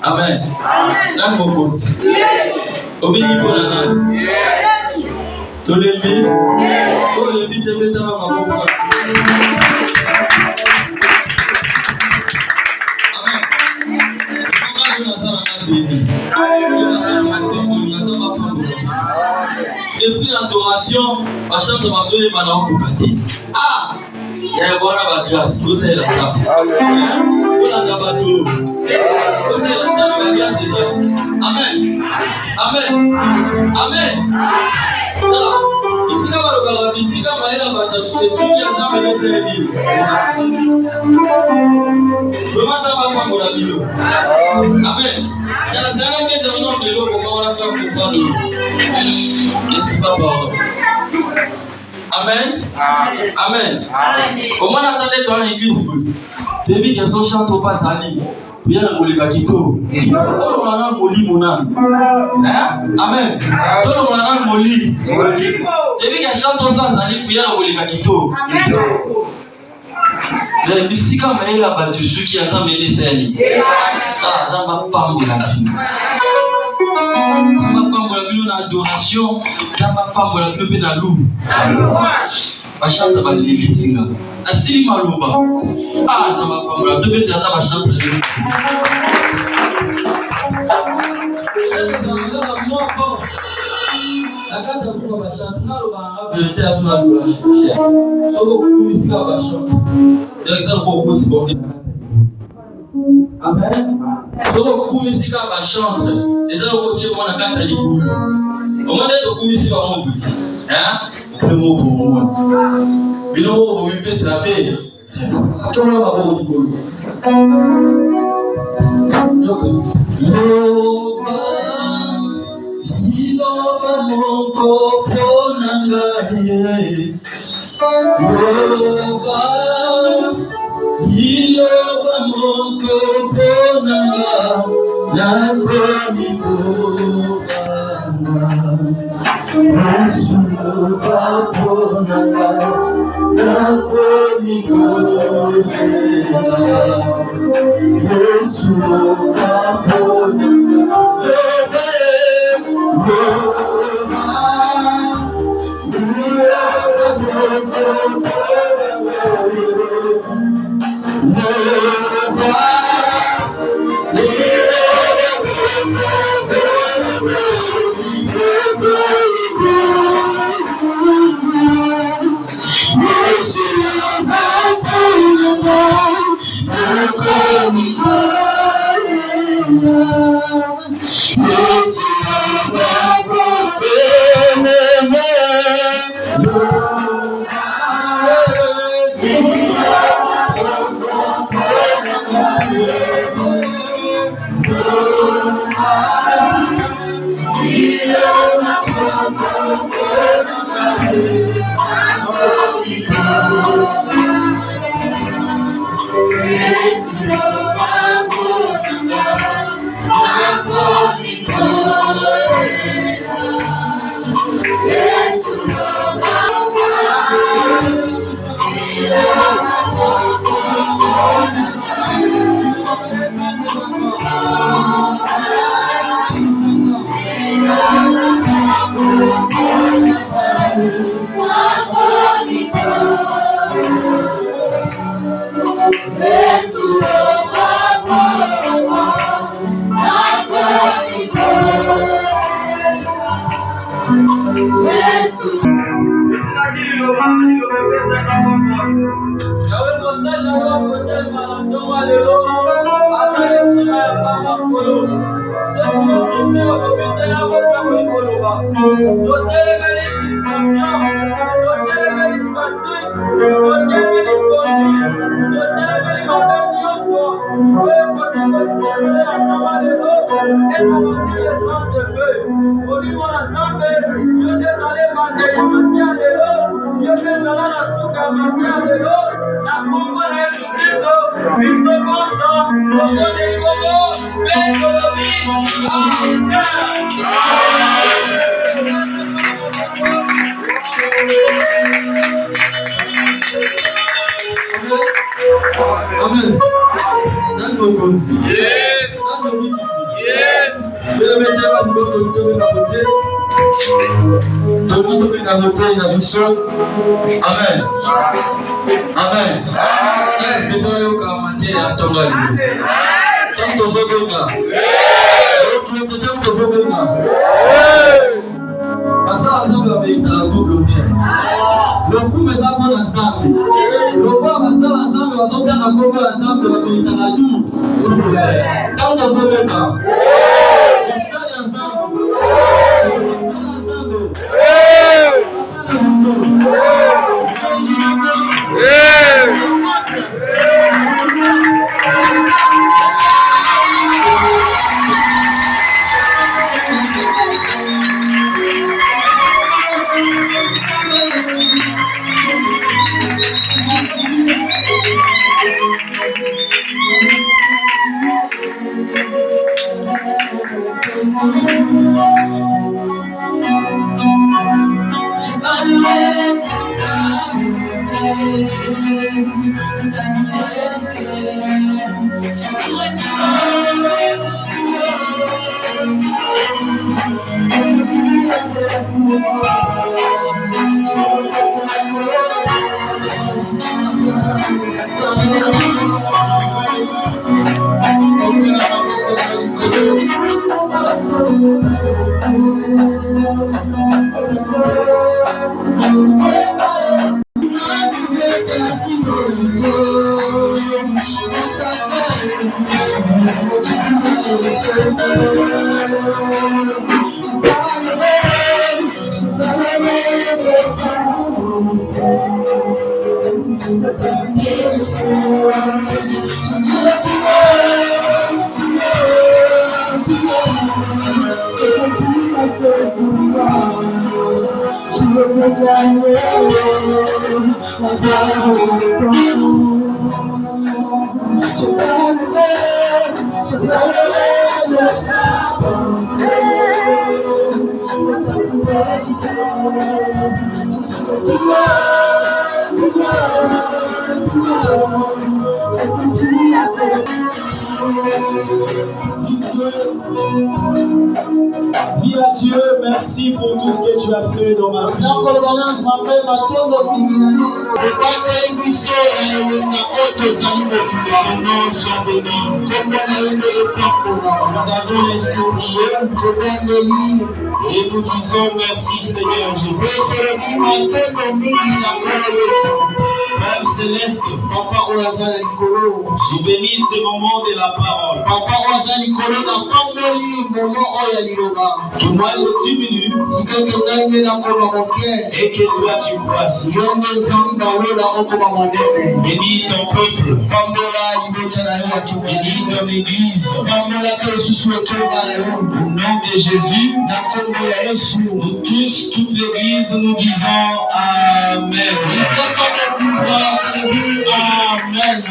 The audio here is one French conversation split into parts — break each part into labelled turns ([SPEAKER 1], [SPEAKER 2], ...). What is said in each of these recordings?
[SPEAKER 1] Amen. Nani mwokozi? Obini bona nani? Tolembi? Tolembi tebeta na maboko. Amen. Kama unasema nani? Depuis l'adoration, la chambre de ma soeur est maintenant occupée. Ah! Il y a une grâce. Vous savez la table. Vous l'avez bateau. Vous savez la table, la grâce c'est ça. Amen. Amen. Amen. Ici, ici, vraiment ça va pas mon ami. Amen. Dans les années que nous avons de l'eau, comment on a fait comprendre l'eau? Et c'est pas pardon. Amen. Amen. Comment on attendait dans l'église? Tu as vu qu'ils ont chanté au pas d'année. Il y a un molibakito. Il y a un moli monan. Amen. Tout le monde a un moli. Tu as vu qu'ils chantent au pas d'année. Il y a un molibakito. Les bisika maïla battu ceux qui ont amené Seigneur. Ah, ça va pas me la vie. Ça va pas me la vie dans adoration. Ça va pas me la vie dans la loup. Va chanter dans l'église singa. Asili maluba. Ah, ça va pas me la vie. Tu vas va chanter. La carte de pouvoir chanter. Na luba. Vérité à son adoration. Soko kumisika va chanter. Par exemple, beaucoup de bon. Amen. Donc, kumisika va chanter. Les gens vont dire qu'on a quatre liboules. Au moment de kumisika va monter. Le mot pour moi. Mais le mot pour lui c'est la paix. Tout le monde va voir liboules. Amen. Dans notre aussi. Yes. Dans notre vie ici. Yes. Je vais mettre à notre côté dans côté. Tout le monde dans côté dans le sol. Amen. Amen. C'est toi le camamaté à ton gars. Tant que ça venga. Donc tu tant que ça venga. Asa azambe avec la double bien. Le coup mais ça prend ensemble. Le pas asa ensemble va sortir la combe ensemble va avec la double. Tant que ça venga. Ça ensemble. Ça ensemble. Dis à Dieu merci pour tout ce que tu as fait dans ma vie. Nous avons laissé et nous disons merci Seigneur Jésus. Père Céleste, je bénis ce moment de la parole. Que moi je diminue et que toi tu croisses. Bénis ton peuple. Bénis ton église. Au nom de Jésus, nous tous, toute l'église, nous disons Amen. Amen.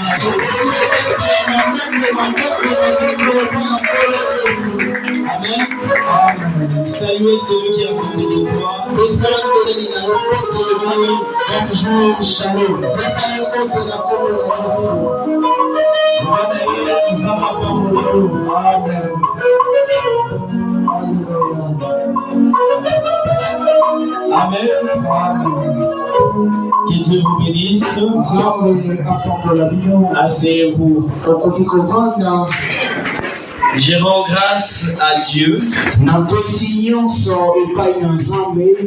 [SPEAKER 1] Amen. Saluez celui qui est à côté de toi. Bonjour, shalom. Amen. Amen. Que Dieu vous bénisse. Asseyez-vous. Je rends grâce à Dieu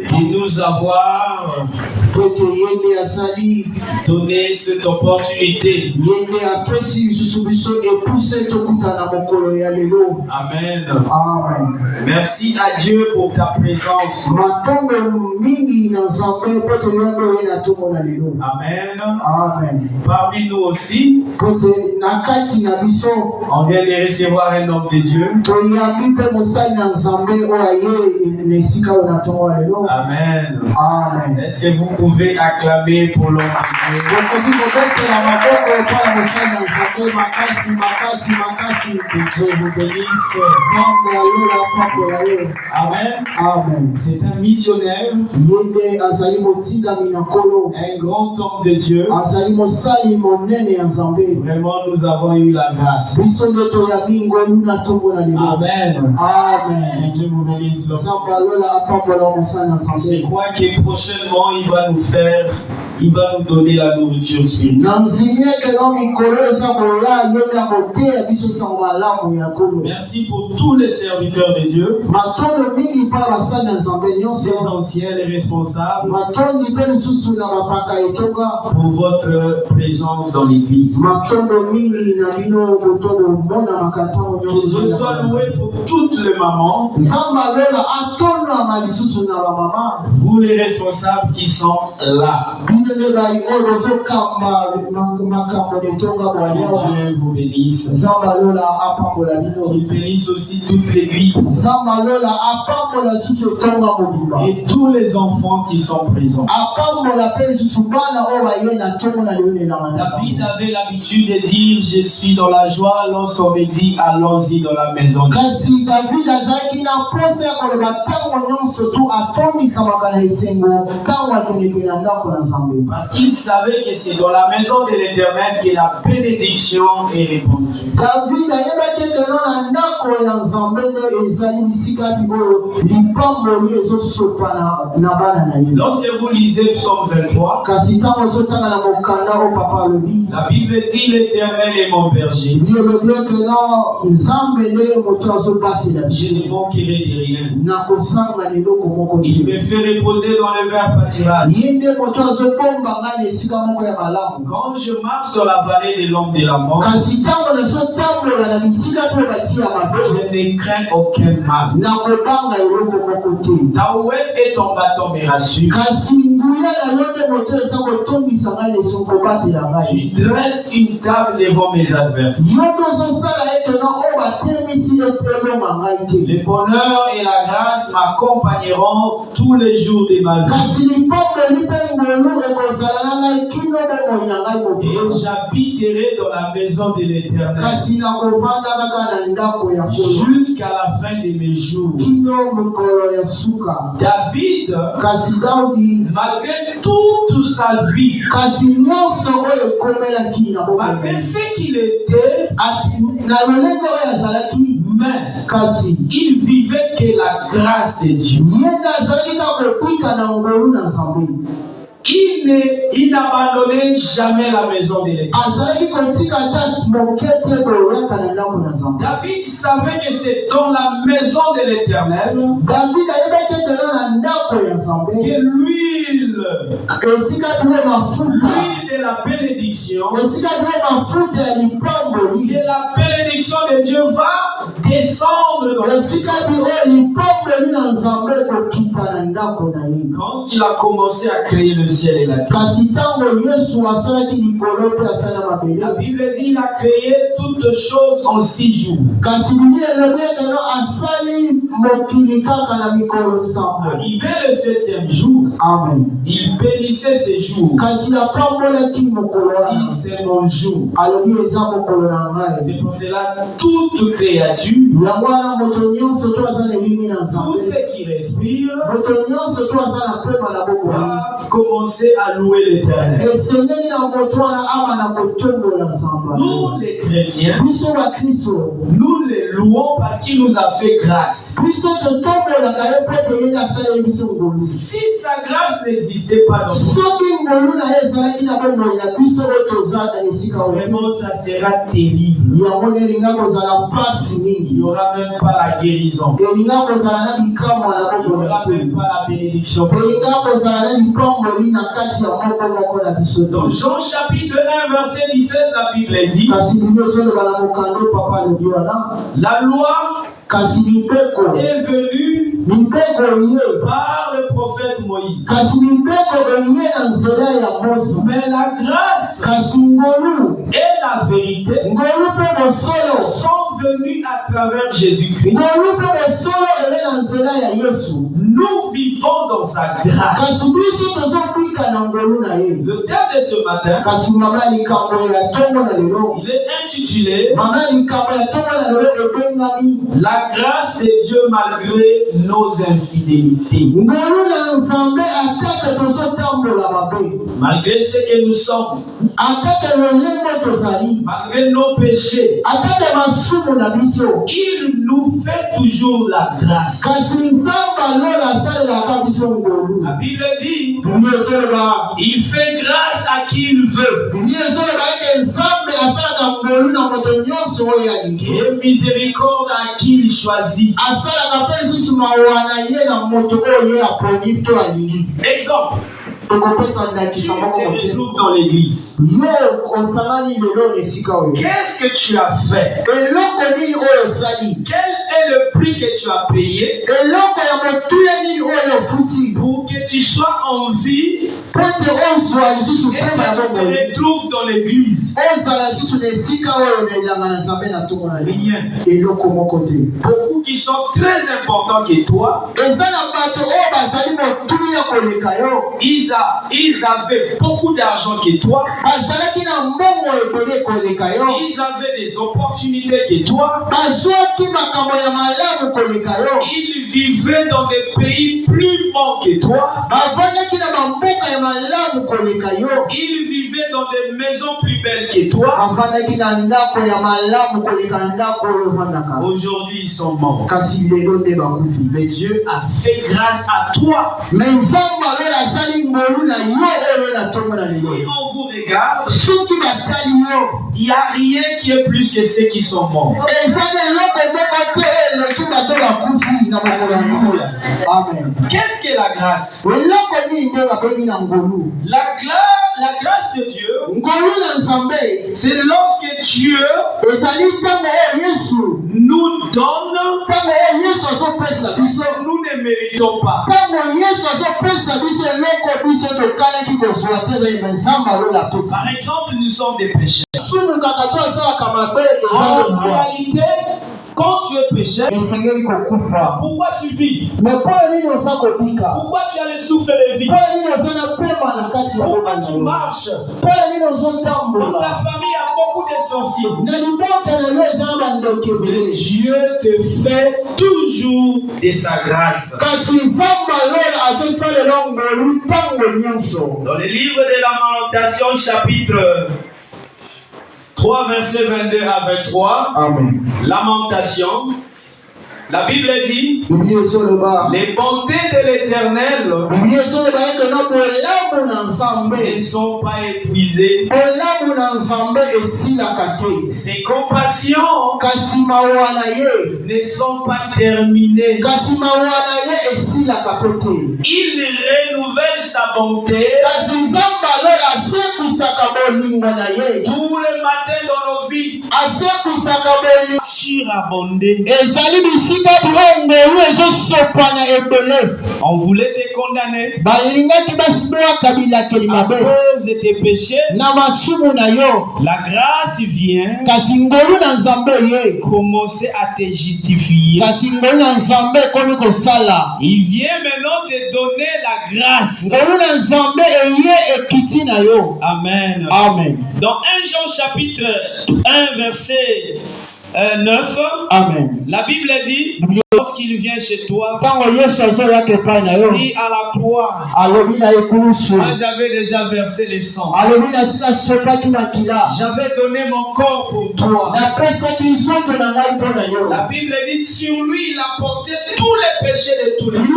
[SPEAKER 1] de nous avoir donné cette opportunité. Amen.
[SPEAKER 2] Amen.
[SPEAKER 1] Merci à Dieu pour ta présence. Amen.
[SPEAKER 2] Amen.
[SPEAKER 1] Parmi nous aussi, on vient de recevoir un homme de Dieu. Amen.
[SPEAKER 2] Amen.
[SPEAKER 1] Est-ce que vous pouvez acclamer pour l'homme de Dieu? Que Dieu vous bénisse. Amen.
[SPEAKER 2] Amen.
[SPEAKER 1] C'est un missionnaire, un grand homme de Dieu. Vraiment, nous avons eu la grâce. Amen.
[SPEAKER 2] Amen.
[SPEAKER 1] Que Dieu vous bénisse. Je crois que prochainement, il va nous donner la nourriture spirituelle. Merci pour tous les serviteurs de Dieu, les anciens, les responsables, pour votre présence dans l'église. Que Dieu soit loué pour toutes les mamans, vous les responsables qui sont là. Que Dieu vous bénisse. Il bénisse aussi toute l'église et tous les enfants qui sont présents. David avait l'habitude de dire je suis dans la joie lorsqu'on me dit allons-y dans la maison.
[SPEAKER 2] nzambe.
[SPEAKER 3] Parce qu'il savait que c'est dans la maison de l'Éternel que la bénédiction est répandue.
[SPEAKER 2] David ayebaki ete na ndako ya nzambe nde ezali bisika oyo lipamboli ezosopa na bana na ye.
[SPEAKER 3] Lorsque vous lisez Psaume 23,
[SPEAKER 2] kasi ntango ozotanga na mokanda oyo papa alobi,
[SPEAKER 3] la Bible dit l'Éternel est mon berger.
[SPEAKER 2] elobi ete na nzambe nde moto azobatela
[SPEAKER 3] Je
[SPEAKER 2] biso
[SPEAKER 3] ne manquerai de rien.
[SPEAKER 2] na kosanga na eloko moko
[SPEAKER 3] Il
[SPEAKER 2] te.
[SPEAKER 3] me fait reposer dans le vert pâturage.
[SPEAKER 2] ye nde moto azobomba ngai na esika moko ya malamu.
[SPEAKER 3] Quand je marche dans la vallée de l'ombre de la mort,
[SPEAKER 2] kasi ntango nazotambola na bisika mpe bati ya mabe,
[SPEAKER 3] je ne crains aucun mal.
[SPEAKER 2] na kobanga eloko moko te.
[SPEAKER 3] Ta ouette et ton bâton me rassurent.
[SPEAKER 2] kasi nguya na yo nde moto eza kotondisa ngai leso kobatela ngai.
[SPEAKER 3] Tu dresses une table devant mes adversaires.
[SPEAKER 2] yo nde ozosala ete na oyo batemisi etelonga ngai te.
[SPEAKER 3] Le bonheur et la grâce m'accompagneront tous les jours de ma vie.
[SPEAKER 2] kasi lipamboli mpe ngolu ekozala na ngai kino bomoi na ngai
[SPEAKER 3] Et
[SPEAKER 2] mokolo.
[SPEAKER 3] j'habiterai dans la maison de l'Éternel
[SPEAKER 2] kasi nakovanda kaka na ndako ya nkolo
[SPEAKER 3] jusqu'à la fin de mes jours.
[SPEAKER 2] kino mokolo ya suka.
[SPEAKER 3] David,
[SPEAKER 2] kasi Daudi,
[SPEAKER 3] malgré toute sa vie,
[SPEAKER 2] kasi nyonso oyo ekomelaki na
[SPEAKER 3] malgré
[SPEAKER 2] bomoi
[SPEAKER 3] ce qu'il était,
[SPEAKER 2] na lolenge oyo azalaki,
[SPEAKER 3] mais
[SPEAKER 2] kasi
[SPEAKER 3] il vivait que la grâce de Dieu.
[SPEAKER 2] ye nde azalaki na kopika na ngolu na nzambe.
[SPEAKER 3] Il n'abandonnait jamais la maison de l'Éternel.
[SPEAKER 2] azalaki kotika ata moke te koyaka na ndako na nzambe.
[SPEAKER 3] David savait que c'est dans la maison de l'Éternel
[SPEAKER 2] David ayebaki ete na ndako ya nzambe
[SPEAKER 3] que l'huile
[SPEAKER 2] esika bino mafuta,
[SPEAKER 3] de la bénédiction,
[SPEAKER 2] esika bino mafuta ya lipamboli,
[SPEAKER 3] que la bénédiction de Dieu va descendre dans
[SPEAKER 2] esika bino lipamboli na nzambe ekokita na ndako na ye.
[SPEAKER 3] Quand il a commencé à créer le ciel et la terre,
[SPEAKER 2] kasi ntango yesu asalaki likolo mpe asala
[SPEAKER 3] la
[SPEAKER 2] mabele,
[SPEAKER 3] Bible dit il a créé toutes choses en 6 jours.
[SPEAKER 2] kasi biblia elobi ete asali mokili kaka na mikolo sambo.
[SPEAKER 3] Arrivé le 7e jour,
[SPEAKER 2] amen.
[SPEAKER 3] il bénissait ces jours.
[SPEAKER 2] kasi apambolaki mokolo
[SPEAKER 3] Il
[SPEAKER 2] wana,
[SPEAKER 3] dit c'est mon jour.
[SPEAKER 2] alobi eza mokolo na ngai.
[SPEAKER 3] C'est pour cela toute créature,
[SPEAKER 2] yango wana moto nyonso to aza na elimi na
[SPEAKER 3] tout
[SPEAKER 2] nzambe,
[SPEAKER 3] ce qui respire,
[SPEAKER 2] moto nyonso to aza na pema na bomoi,
[SPEAKER 3] doivent commencer à louer l'Éternel.
[SPEAKER 2] esengeli na moto wana aba na kotombola nzambe.
[SPEAKER 3] Nous les chrétiens,
[SPEAKER 2] biso bakristo,
[SPEAKER 3] nous les louons parce qu'il nous a fait grâce.
[SPEAKER 2] biso totombolaka ye mpe te ye asaleli biso ngolu.
[SPEAKER 3] Si sa grâce n'existait pas dans nous,
[SPEAKER 2] soki ngolu na ye ezalaki na bomoi na biso oyo toza na esika oyo,
[SPEAKER 3] vraiment ça sera terrible.
[SPEAKER 2] yango nde elinga kozala mpasi
[SPEAKER 3] Il
[SPEAKER 2] mingi,
[SPEAKER 3] n'y aura même pas la guérison.
[SPEAKER 2] elinga kozala na bikamwa na
[SPEAKER 3] Il n'y
[SPEAKER 2] bomoi
[SPEAKER 3] aura
[SPEAKER 2] te,
[SPEAKER 3] même pas la bénédiction.
[SPEAKER 2] elinga kozala na lipamboli na kati ya moko moko na biso
[SPEAKER 3] Dans
[SPEAKER 2] te.
[SPEAKER 3] Jean chapitre 1 verset 17, la Bible dit,
[SPEAKER 2] kasi bino ezoloba na mokando papa alobi wana,
[SPEAKER 3] la loi
[SPEAKER 2] kasi mibeko
[SPEAKER 3] est venue
[SPEAKER 2] mibeko ye,
[SPEAKER 3] par le prophète Moïse.
[SPEAKER 2] kasi mibeko eye na nzela ya Mose,
[SPEAKER 3] Mais la grâce
[SPEAKER 2] kasi ngolu
[SPEAKER 3] et la vérité
[SPEAKER 2] ngolu mpe bosolo,
[SPEAKER 3] sont venues à travers Jésus-Christ.
[SPEAKER 2] ngolu mpe bosolo eye na nzela ya Yesu.
[SPEAKER 3] Nous vivons dans sa grâce.
[SPEAKER 2] kasi biso tozobika na ngolu na ye.
[SPEAKER 3] Le thème de ce matin,
[SPEAKER 2] kasi mama ya likambo ya ntongo na lelo,
[SPEAKER 3] il est intitulé
[SPEAKER 2] mama ya likambo ya ntongo na lelo ebengami
[SPEAKER 3] La grâce de Dieu malgré nos infidélités.
[SPEAKER 2] ngolu na nzambe atake tozotambola mabe,
[SPEAKER 3] Malgré ce que nous sommes,
[SPEAKER 2] atake lolenge tozali,
[SPEAKER 3] malgré nos péchés,
[SPEAKER 2] atake masumu na biso,
[SPEAKER 3] il nous fait toujours la grâce.
[SPEAKER 2] kasi nzambe alola asalelaka biso ngolu.
[SPEAKER 3] La Bible dit,
[SPEAKER 2] biblia ezoloba,
[SPEAKER 3] il fait grâce à qui il veut
[SPEAKER 2] biblia ezoloba ete nzambe asalaka ngolu na moto nyonso oyo alingi,
[SPEAKER 3] et miséricorde à qui il choisit.
[SPEAKER 2] asalaka mpe lisusu mawa na ye na moto oyo ye aponi to alingi.
[SPEAKER 3] Exemple,
[SPEAKER 2] tokopesa
[SPEAKER 3] tu
[SPEAKER 2] ndakisa moko
[SPEAKER 3] te
[SPEAKER 2] moke,
[SPEAKER 3] retrouves dans l'église.
[SPEAKER 2] yo osangani lelo na esika oyo,
[SPEAKER 3] Qu'est-ce que tu as fait?
[SPEAKER 2] eloko nini oyo osali,
[SPEAKER 3] Quel est le prix que tu as payé
[SPEAKER 2] eloko ya motuya nini oyo ofuti
[SPEAKER 3] pour que tu sois en vie
[SPEAKER 2] po ete ozwa lisusu
[SPEAKER 3] et
[SPEAKER 2] pema ya
[SPEAKER 3] que tu
[SPEAKER 2] bomoi,
[SPEAKER 3] te retrouves dans l'église?
[SPEAKER 2] ozala lisusu na esika oyo na elanga na nzambe na ntongo na lelo?
[SPEAKER 3] Rien.
[SPEAKER 2] eloko moko te.
[SPEAKER 3] Beaucoup qui sont très importants que toi,
[SPEAKER 2] eza na bato oyo bazali motuya koleka yo,
[SPEAKER 3] ils avaient beaucoup d'argent que toi,
[SPEAKER 2] bazalaki na mbongo ebele koleka yo,
[SPEAKER 3] ils avaient des opportunités que toi,
[SPEAKER 2] bazwaki makambo ya malamu koleka yo,
[SPEAKER 3] ils ils vivaient dans des pays plus bons que toi. Ils vivaient dans des maisons plus belles que toi. Aujourd'hui, ils sont morts. Mais Dieu a fait grâce à toi. Si on vous regarde, il n'y a rien qui est plus que ceux qui sont morts. Qu'est-ce que la grâce? La grâce de Dieu, c'est lorsque Dieu nous donne, nous ne méritons pas. Par exemple, nous sommes des pécheurs. En réalité, quand tu es pécheur, pourquoi tu vis? Pourquoi tu as le souffle de vie? Pourquoi tu marches? Donc la famille a beaucoup de sorciers. Dieu te fait toujours de sa grâce. Dans le livre de la Lamentation, chapitre 3, versets 22 à 23.
[SPEAKER 2] Amen.
[SPEAKER 3] Lamentation. La Bible dit, les bontés de l'Éternel ne sont pas épuisées. Ses compassions ne sont pas terminées. Il renouvelle sa bonté tous les matins dans nos vies. Surabondé. On voulait te condamner à cause de tes péchés. La grâce vient commencer à te justifier. Il vient maintenant te donner la grâce. Amen.
[SPEAKER 2] Amen.
[SPEAKER 3] Dans 1 Jean chapitre 1 verset 9,
[SPEAKER 2] Amen.
[SPEAKER 3] La Bible dit, lorsqu'il vient chez toi, dit à la croix, moi j'avais déjà versé le sang, j'avais donné mon corps pour toi. La Bible dit, sur lui il a porté tous les péchés de tous les hommes.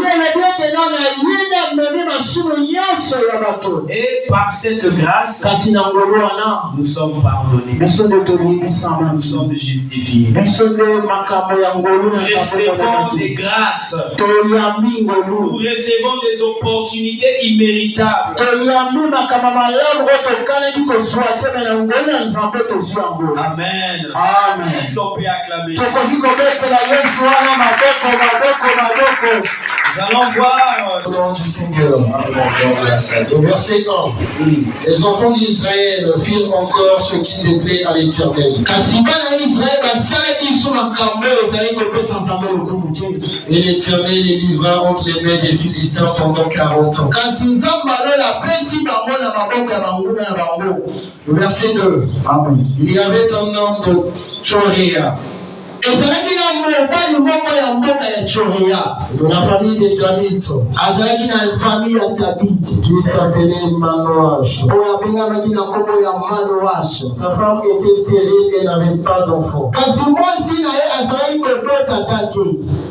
[SPEAKER 3] Et par cette grâce, nous sommes pardonnés, nous sommes justifiés. Nous recevons des grâces. Nous recevons des opportunités imméritables. Amen.
[SPEAKER 2] Amen.
[SPEAKER 3] Est-ce qu'on peut acclamer? Nous allons voir
[SPEAKER 4] au nom du Seigneur. Au verset 1. Les enfants d'Israël firent encore ce qui déplaît à l'Éternel. Et l'Éternel les livra entre les mains des Philistins pendant 40 ans. Le verset 2. Amen. Il y avait un homme de Tchoréa, de la famille des Davites, qui s'appelait Manoach. Sa femme était stérile et n'avait pas d'enfant.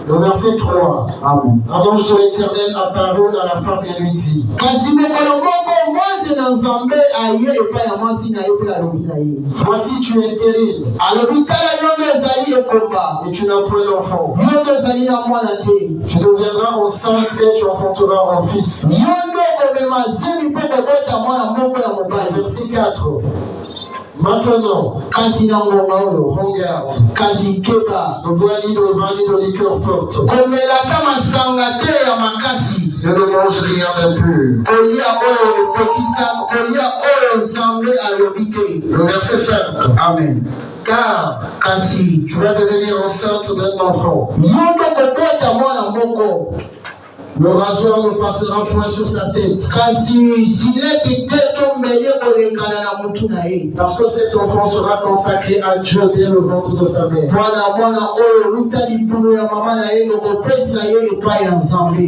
[SPEAKER 4] Le verset 3. Amen. Un ange de l'Éternel apparut à la femme et lui dit, voici tu es stérile et tu n'as point d'enfant. Tu deviendras enceinte et tu enfanteras un fils. Verset 4. Maintenant, prends garde. Ne bois ni de vin ni de liqueur forte. Ne mange rien d'impur. Le verset 5. Amen. Car tu vas devenir enceinte d'un enfant. Le rasoir ne passera point sur sa tête. Parce que cet enfant sera consacré à Dieu dès le ventre de sa mère.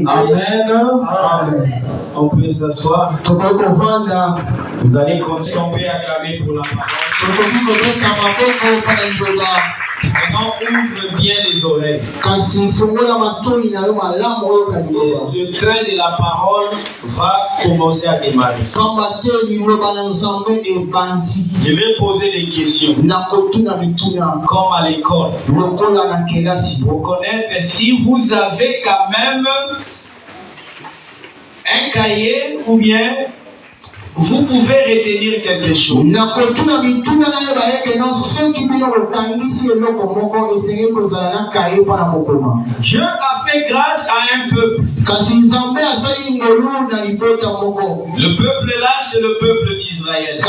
[SPEAKER 3] Amen. On peut s'asseoir. Vous allez continuer à acclamer pour la parole. Maintenant, ouvre bien les oreilles. Le train de la parole va commencer à démarrer. Je vais poser des questions. Comme à l'école. Pour connaître si vous avez quand même un cahier ou bien vous pouvez retenir quelque chose. Dieu a fait grâce à un peuple. Le peuple là, c'est le peuple d'Israël.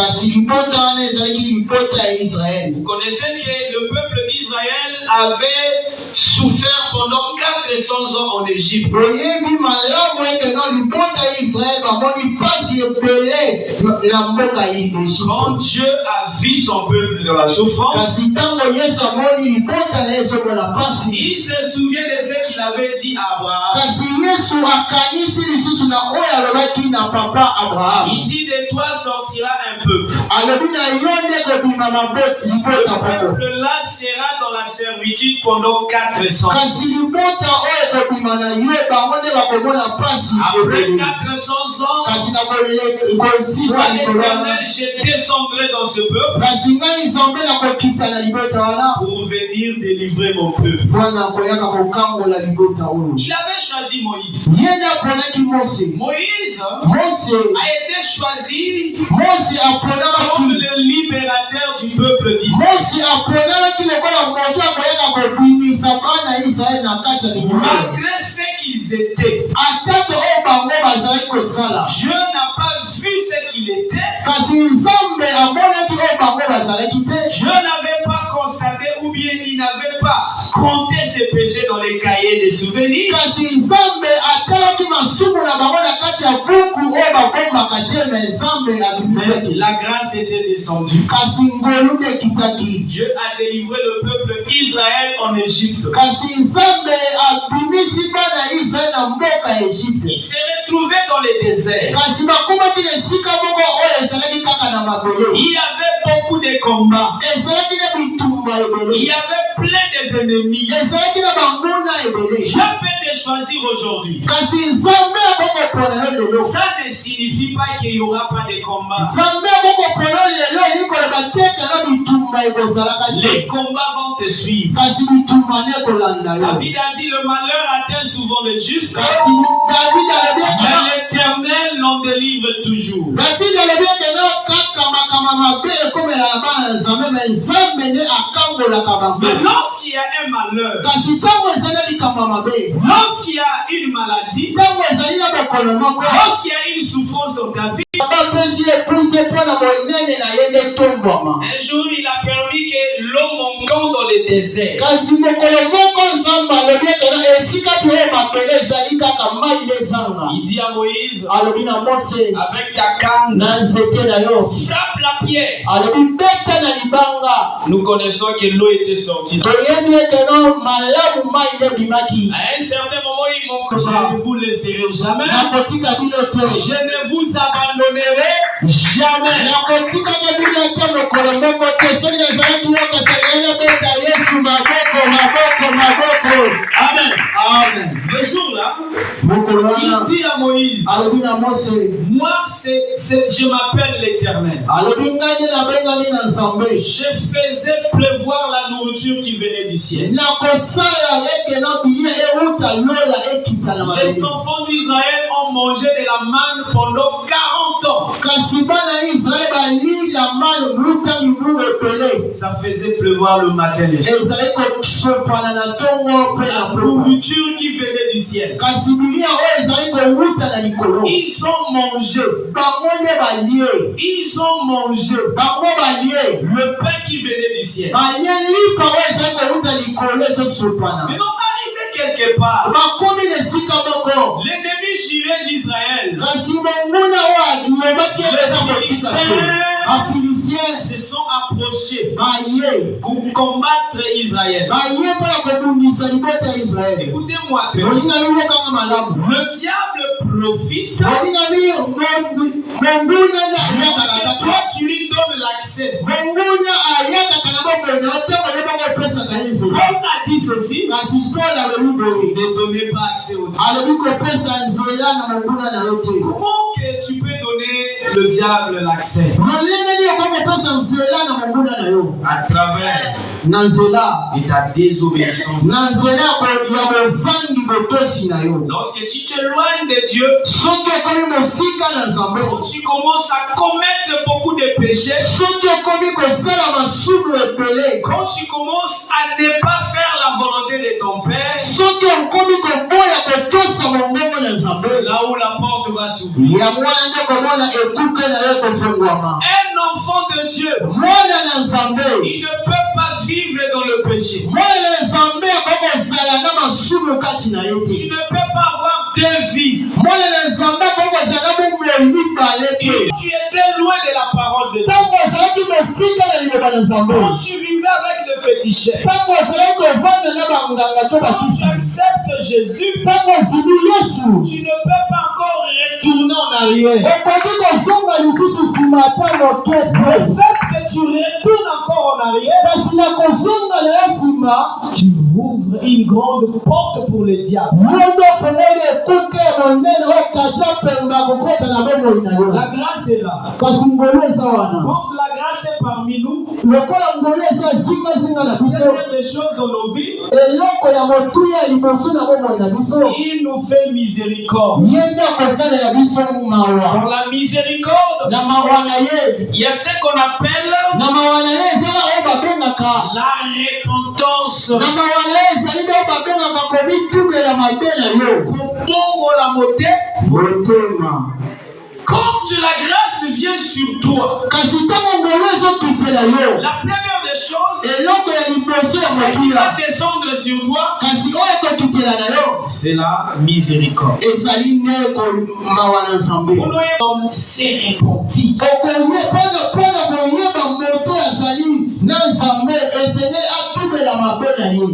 [SPEAKER 3] Vous connaissez que le peuple d'Israël avait souffert pendant 400 ans en Égypte. Quand Dieu a vu son peuple dans la souffrance, il se souvient de ce qu'il avait dit à Abraham. Il dit de toi sortira un peuple. Le peuple là sera dans la servitude pendant 400 ans. Après 400 ans, moi l'Éternel, je descendrai dans ce peuple pour venir délivrer mon peuple. Il avait choisi Moïse. Moïse a été choisi comme le libérateur du peuple d'Israël. Malgré ce qu'ils étaient, Dieu n'a pas vu ce qu'il était. Dieu n'avait pas constaté ou bien il n'avait pas compté ses péchés dans les cahiers des souvenirs. Mais la grâce était descendue. Dieu a délivré le peuple Israël en Égypte. Il s'est retrouvé dans les déserts. Il y avait beaucoup de combats. Il y avait plein d'ennemis. Dieu peut te choisir aujourd'hui. Ça ne signifie pas qu'il n'y aura pas de combats. Les combats vont te suivre. David a dit le malheur atteint souvent le juste, mais l'Éternel l'en délivre toujours. Mais lorsqu'il y a un malheur, lorsqu'il y a une maladie, lorsqu'il y a une souffrance dans ta vie, un jour il a permis que l'eau monte dans le désert. Il dit à Moïse, avec ta canne, frappe la pierre. Nous connaissons que l'eau était sortie. À un certain moment, il m'ont dit, je ne vous laisserai jamais. Je ne vous abandonnerai jamais. Amen. Amen. Le jour-là, il dit à Moïse, moi, je m'appelle l'Éternel. Je faisais pleuvoir la nourriture qui venait du ciel. Les enfants d'Israël ont mangé de la manne pendant 40 ans. Ça faisait pleuvoir le matin et le soir. La nourriture qui venait du ciel. Ils ont mangé. Ils ont mangé le pain qui venait du ciel. Maintenant, arrivait quelque part.
[SPEAKER 2] bakomi na esika moko.
[SPEAKER 3] L'ennemi juré d'Israël,
[SPEAKER 2] Kasi monguna wa lobaki eza kotika te. Bafilisiens
[SPEAKER 3] se sont approchés
[SPEAKER 2] baye
[SPEAKER 3] pour combattre Israël.
[SPEAKER 2] baye mpona kobundisa libota ya Israele.
[SPEAKER 3] Écoutez-moi très bien.
[SPEAKER 2] Olinga mi yokanga malamu.
[SPEAKER 3] Le diable profite
[SPEAKER 2] Olinga mi monguna na ayaka
[SPEAKER 3] parce
[SPEAKER 2] na
[SPEAKER 3] que
[SPEAKER 2] kaka.
[SPEAKER 3] toi tu lui donnes l'accès.
[SPEAKER 2] Monguna ayaka na bomoi na ntango yebaka opesaka ye nzela.
[SPEAKER 3] Paul a dit ceci,
[SPEAKER 2] Kasi Paul alobi boye.
[SPEAKER 3] ne donnez pas accès au diable.
[SPEAKER 2] Alobi kopesa nzela na monguna na yo te.
[SPEAKER 3] Comment que tu peux donner le diable l'accès?
[SPEAKER 2] Molenge nini okopesa nzela na monguna na yo?
[SPEAKER 3] À travers
[SPEAKER 2] Na nzela.
[SPEAKER 3] de ta désobéissance.
[SPEAKER 2] Na nzela ya bozangi botosi na yo.
[SPEAKER 3] Lorsque tu t'éloignes de Dieu,
[SPEAKER 2] Soki okomi mosika na Nzambe.
[SPEAKER 3] quand tu commences à commettre beaucoup de péchés,
[SPEAKER 2] Soki okomi kosala masumu ebele.
[SPEAKER 3] quand tu commences à ne pas faire la volonté de ton Père,
[SPEAKER 2] Soki okomi koboya kotosa mongongo na
[SPEAKER 3] c'est
[SPEAKER 2] Nzambe.
[SPEAKER 3] là où la porte va s'ouvrir.
[SPEAKER 2] Yango wana nde komona ekuke na yo kofungwama.
[SPEAKER 3] Un enfant de Dieu,
[SPEAKER 2] Mwana na Nzambe.
[SPEAKER 3] il ne peut pas vivre dans le péché.
[SPEAKER 2] Mwana na Nzambe akokozala na masumu kati na ye
[SPEAKER 3] Tu
[SPEAKER 2] te.
[SPEAKER 3] ne peux pas avoir deux vies.
[SPEAKER 2] Mwana na Nzambe akokozala bomoi mibale te.
[SPEAKER 3] Tu étais loin de la parole de Dieu.
[SPEAKER 2] Ntango ozalaki mosika na liloba na Nzambe.
[SPEAKER 3] Quand tu vivais avec le féticheur,
[SPEAKER 2] Ntango ozalaki kovanda na banganga to
[SPEAKER 3] quand tu
[SPEAKER 2] bakisi.
[SPEAKER 3] acceptes Jésus,
[SPEAKER 2] Ntango ozimi Yesu.
[SPEAKER 3] tu ne peux pas encore retourner en arrière.
[SPEAKER 2] Okoki kozonga lisusu nsima ata moke
[SPEAKER 3] Le
[SPEAKER 2] te.
[SPEAKER 3] fait que tu retournes encore en arrière,
[SPEAKER 2] Kasi na kozonga na ye nsima.
[SPEAKER 3] tu ouvres une grande porte pour le diable.
[SPEAKER 2] Yondo ofungoli ekuke ya monene okata pemba kokota na bomoi na yo.
[SPEAKER 3] La grâce est là.
[SPEAKER 2] Kasi ngolu eza wana.
[SPEAKER 3] Quand la grâce est parmi nous,
[SPEAKER 2] Lokola ngolu eza zingazinga na
[SPEAKER 3] il y
[SPEAKER 2] biso.
[SPEAKER 3] a des choses dans nos vies,
[SPEAKER 2] Eloko ya motuya ya liboso na bomoi na biso.
[SPEAKER 3] il nous fait miséricorde.
[SPEAKER 2] Ye nde akosalela biso mawa.
[SPEAKER 3] Dans la miséricorde,
[SPEAKER 2] Na mawa na ye.
[SPEAKER 3] il y a ce qu'on appelle
[SPEAKER 2] Na mawa na ye ezala oyo babengaka.
[SPEAKER 3] la repentance.
[SPEAKER 2] Na mawa na ye ezali nde oyo babengaka komitubela mabe na yo.
[SPEAKER 3] Bongo la moté,
[SPEAKER 2] Motema.
[SPEAKER 3] quand la grâce vient sur toi,
[SPEAKER 2] Kasi ntango ngolu ezokitela yo.
[SPEAKER 3] la première des choses,
[SPEAKER 2] Eloko ya liboso ya
[SPEAKER 3] c'est qui va
[SPEAKER 2] motuya.
[SPEAKER 3] descendre sur toi,
[SPEAKER 2] Kasi oyo ekokitela na yo.
[SPEAKER 3] c'est la miséricorde.
[SPEAKER 2] Ezali nde komawa na Nzambe.
[SPEAKER 3] L'homme s'est repenti.
[SPEAKER 2] Mpona koyeba moto azali na Nzambe esengeli atubela mabe na ye.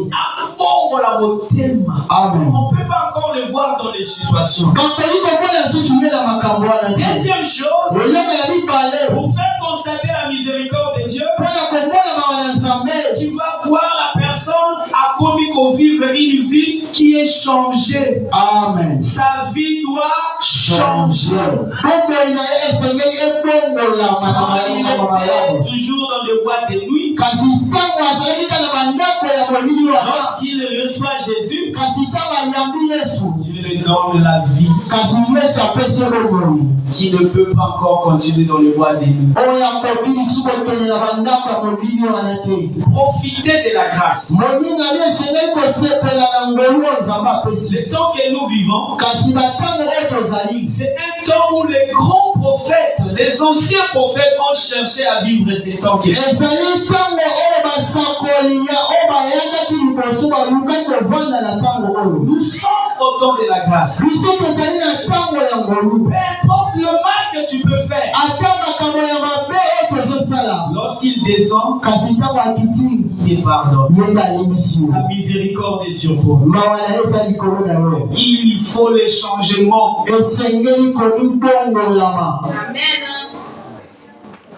[SPEAKER 3] Bongo la moté.
[SPEAKER 2] Amen.
[SPEAKER 3] On ne peut pas encore le voir dans les situations.
[SPEAKER 2] bakoki komona susu ye na makambo wana te.
[SPEAKER 3] Deuxième chose,
[SPEAKER 2] eloko ya mibale
[SPEAKER 3] pour faire constater la miséricorde de Dieu,
[SPEAKER 2] mpona komona mawa na Nzambe.
[SPEAKER 3] tu vas voir la personne a commis qu'on vivre une vie qui est changée.
[SPEAKER 2] Amen.
[SPEAKER 3] Sa vie doit changer.
[SPEAKER 2] bomoi na ye esengeli ebongolama na
[SPEAKER 3] Il
[SPEAKER 2] malamu
[SPEAKER 3] était
[SPEAKER 2] malamu.
[SPEAKER 3] toujours dans les boîtes de nuit.
[SPEAKER 2] kasi ntango azalaki kaka na bandako ya molili wana.
[SPEAKER 3] Lorsqu'il reçoit Jésus,
[SPEAKER 2] kasi ntango ayambi Yesu.
[SPEAKER 3] Dieu lui donne la vie
[SPEAKER 2] kasi Yesu apesi bomoi
[SPEAKER 3] qui ne peut pas encore continuer dans les boîtes de nuit.
[SPEAKER 2] oyo akoki lisusu kokende na bandako ya molili wana te.
[SPEAKER 3] Profitez de la grâce.
[SPEAKER 2] moninga ni esengeli kosepela na ngolu oyo Nzambe apesi.
[SPEAKER 3] Le temps que nous vivons,
[SPEAKER 2] kasi batango oyo tozali.
[SPEAKER 3] c'est un temps où les grands prophètes, les anciens prophètes ont cherché à vivre ces temps.
[SPEAKER 2] ezali ntango oyo basakoli ya oyo bayangaki liboso balukaki kovanda na ntango oyo.
[SPEAKER 3] Nous sommes au temps de la grâce.
[SPEAKER 2] biso tozali na ntango ya ngolu.
[SPEAKER 3] Peu importe le mal que tu peux faire,
[SPEAKER 2] ata makambo ya mabe oyo tozosala.
[SPEAKER 3] lorsqu'il descend,
[SPEAKER 2] kasi ntango akiti
[SPEAKER 3] il pardonne.
[SPEAKER 2] ye nde alebisi yo.
[SPEAKER 3] Sa miséricorde est sur toi.
[SPEAKER 2] mawa na ye eza likolo na yo.
[SPEAKER 3] Il faut les changements.
[SPEAKER 2] esengeli komibongolama.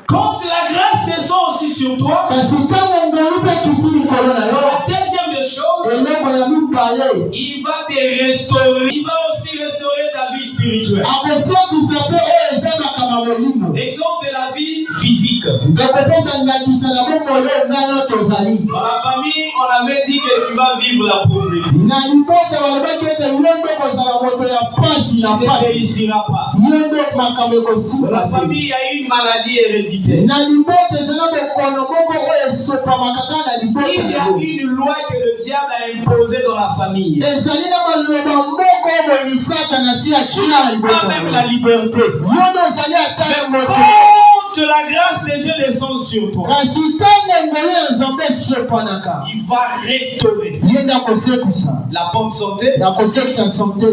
[SPEAKER 3] Quand la grâce descend aussi sur toi,
[SPEAKER 2] kasi ntango ngolu mpe kiti likolo na yo.
[SPEAKER 3] la deuxième des choses,
[SPEAKER 2] eloko ya mibale
[SPEAKER 3] il va te restaurer. Il va aussi restaurer ta vie spirituelle.
[SPEAKER 2] akosakisa mpe oyo eza makambo molimo.
[SPEAKER 3] Exemple de la vie physique.
[SPEAKER 2] ekopesa ndakisa na bomoi oyo ngana tozali.
[SPEAKER 3] Dans la famille, on avait dit que tu vas vivre la pauvreté.
[SPEAKER 2] na libota balobaki ete ye nde kozala moto ya pasi na
[SPEAKER 3] Tu ne
[SPEAKER 2] pasi.
[SPEAKER 3] réussiras pas.
[SPEAKER 2] ye nde makambo
[SPEAKER 3] Dans la
[SPEAKER 2] ekosimba te.
[SPEAKER 3] famille, il y a une maladie héréditaire.
[SPEAKER 2] na libota ezala bokono moko oyo esopamaka kaka na libota
[SPEAKER 3] Il y a
[SPEAKER 2] yango.
[SPEAKER 3] une loi que le diable a imposée dans la famille.
[SPEAKER 2] ezali na maloba moko oyo moyisaka na si atia na
[SPEAKER 3] Pas
[SPEAKER 2] libota
[SPEAKER 3] même
[SPEAKER 2] yango.
[SPEAKER 3] la liberté.
[SPEAKER 2] yo nde ozali ata
[SPEAKER 3] Mais
[SPEAKER 2] moto.
[SPEAKER 3] quand la grâce de Dieu descend sur toi, il va restaurer la bonne santé,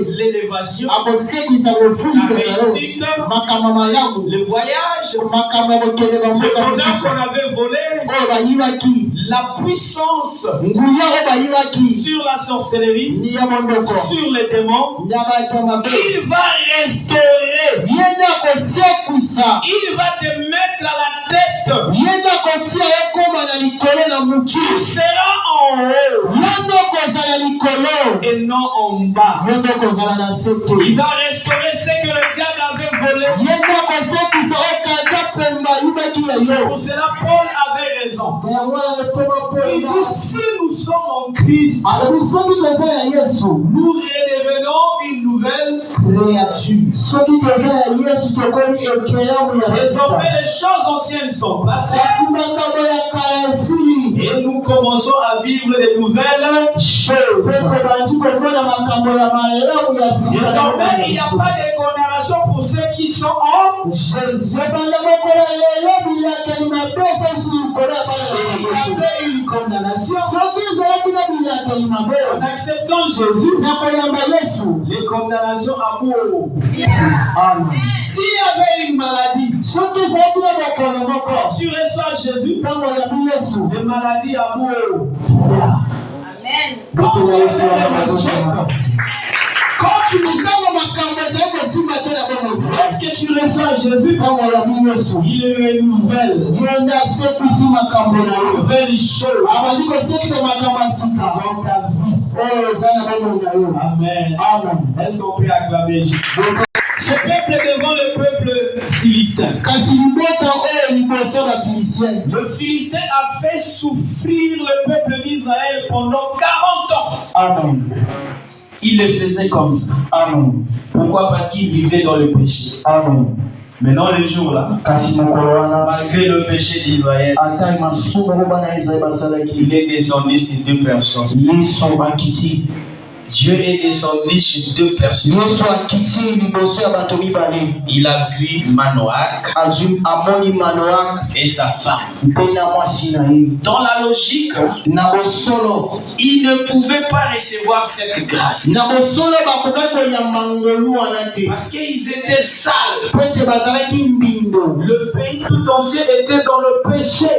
[SPEAKER 3] l'élévation, la réussite, le voyage, le bonheur qu'on avait volé, la puissance sur la sorcellerie, sur les démons. Il va restaurer. Il va te mettre à la tête. Tu seras en haut et non en bas. Il va restaurer ce que le diable avait volé. Pour cela, Paul avait raison. Il dit, si nous sommes en Christ, nous redevenons une nouvelle créature. Désormais, les choses anciennes sont passées et nous commençons à vivre de nouvelles choses. Désormais, il n'y a pas de condamnation pour ceux qui sont en Jésus. Il y avait une condamnation. En acceptant Jésus, les condamnations à mort. S'il y avait une maladie, tu reçois Jésus, les maladies à mort. Amen. Quand tu est-ce que tu reçois Jésus? Il renouvelle. Il renouvelle les choses dans ta vie. Amen. Est-ce qu'on peut acclamer Jésus? Ce peuple devant le peuple philistin. Le Philistin a fait souffrir le peuple d'Israël pendant 40 ans.
[SPEAKER 2] Amen.
[SPEAKER 3] Il le faisait comme ça.
[SPEAKER 2] Amen.
[SPEAKER 3] Pourquoi? Parce qu'il vivait dans le péché.
[SPEAKER 2] Amen.
[SPEAKER 3] Maintenant, le jour là, malgré le péché d'Israël, il est descendu sur deux personnes. Dieu est descendu sur deux personnes. Il a vu Manoach et sa femme. Dans la logique, il ne pouvait pas recevoir cette grâce. Parce qu'ils étaient sales. Le pays tout entier était dans le péché.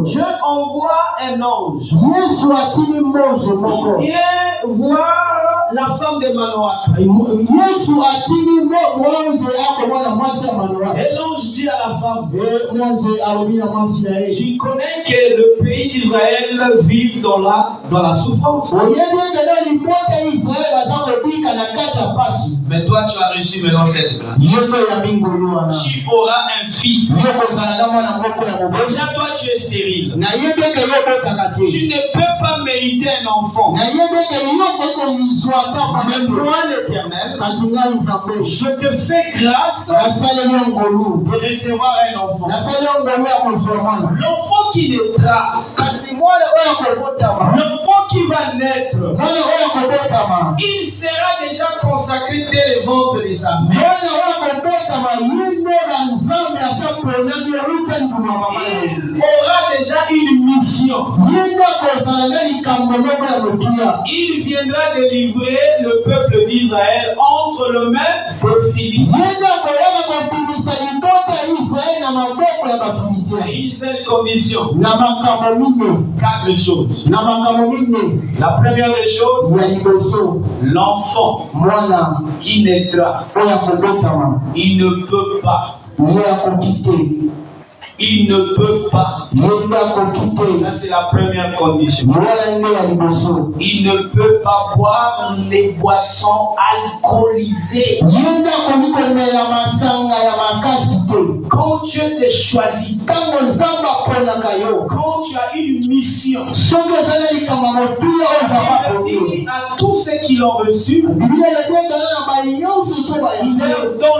[SPEAKER 3] Dieu envoie un ange. Il vient voir la femme de Manoach. Et l'ange dit à la femme, tu connais que le pays d'Israël vive dans la souffrance. Mais toi, tu as reçu maintenant cette grâce. Tu auras un fils. Déjà, toi, tu es stérile. Tu ne peux pas mériter un enfant. Mais moi, l'Éternel, je te fais grâce de recevoir un enfant. L'enfant qui naîtra, l'enfant qui va naître, il sera déjà consacré dès le ventre de sa mère. Il aura déjà une mission. Il viendra délivrer le peuple d'Israël entre le mains des Philistins. Une seule condition. 4 choses. La première des choses, l'enfant qui naîtra, il ne peut pas. Il ne peut pas. Ça, c'est la première condition. Il ne peut pas boire les boissons alcoolisées. Quand Dieu te choisit Quand tu as une mission, dis à tous ceux qui l'ont reçu, dans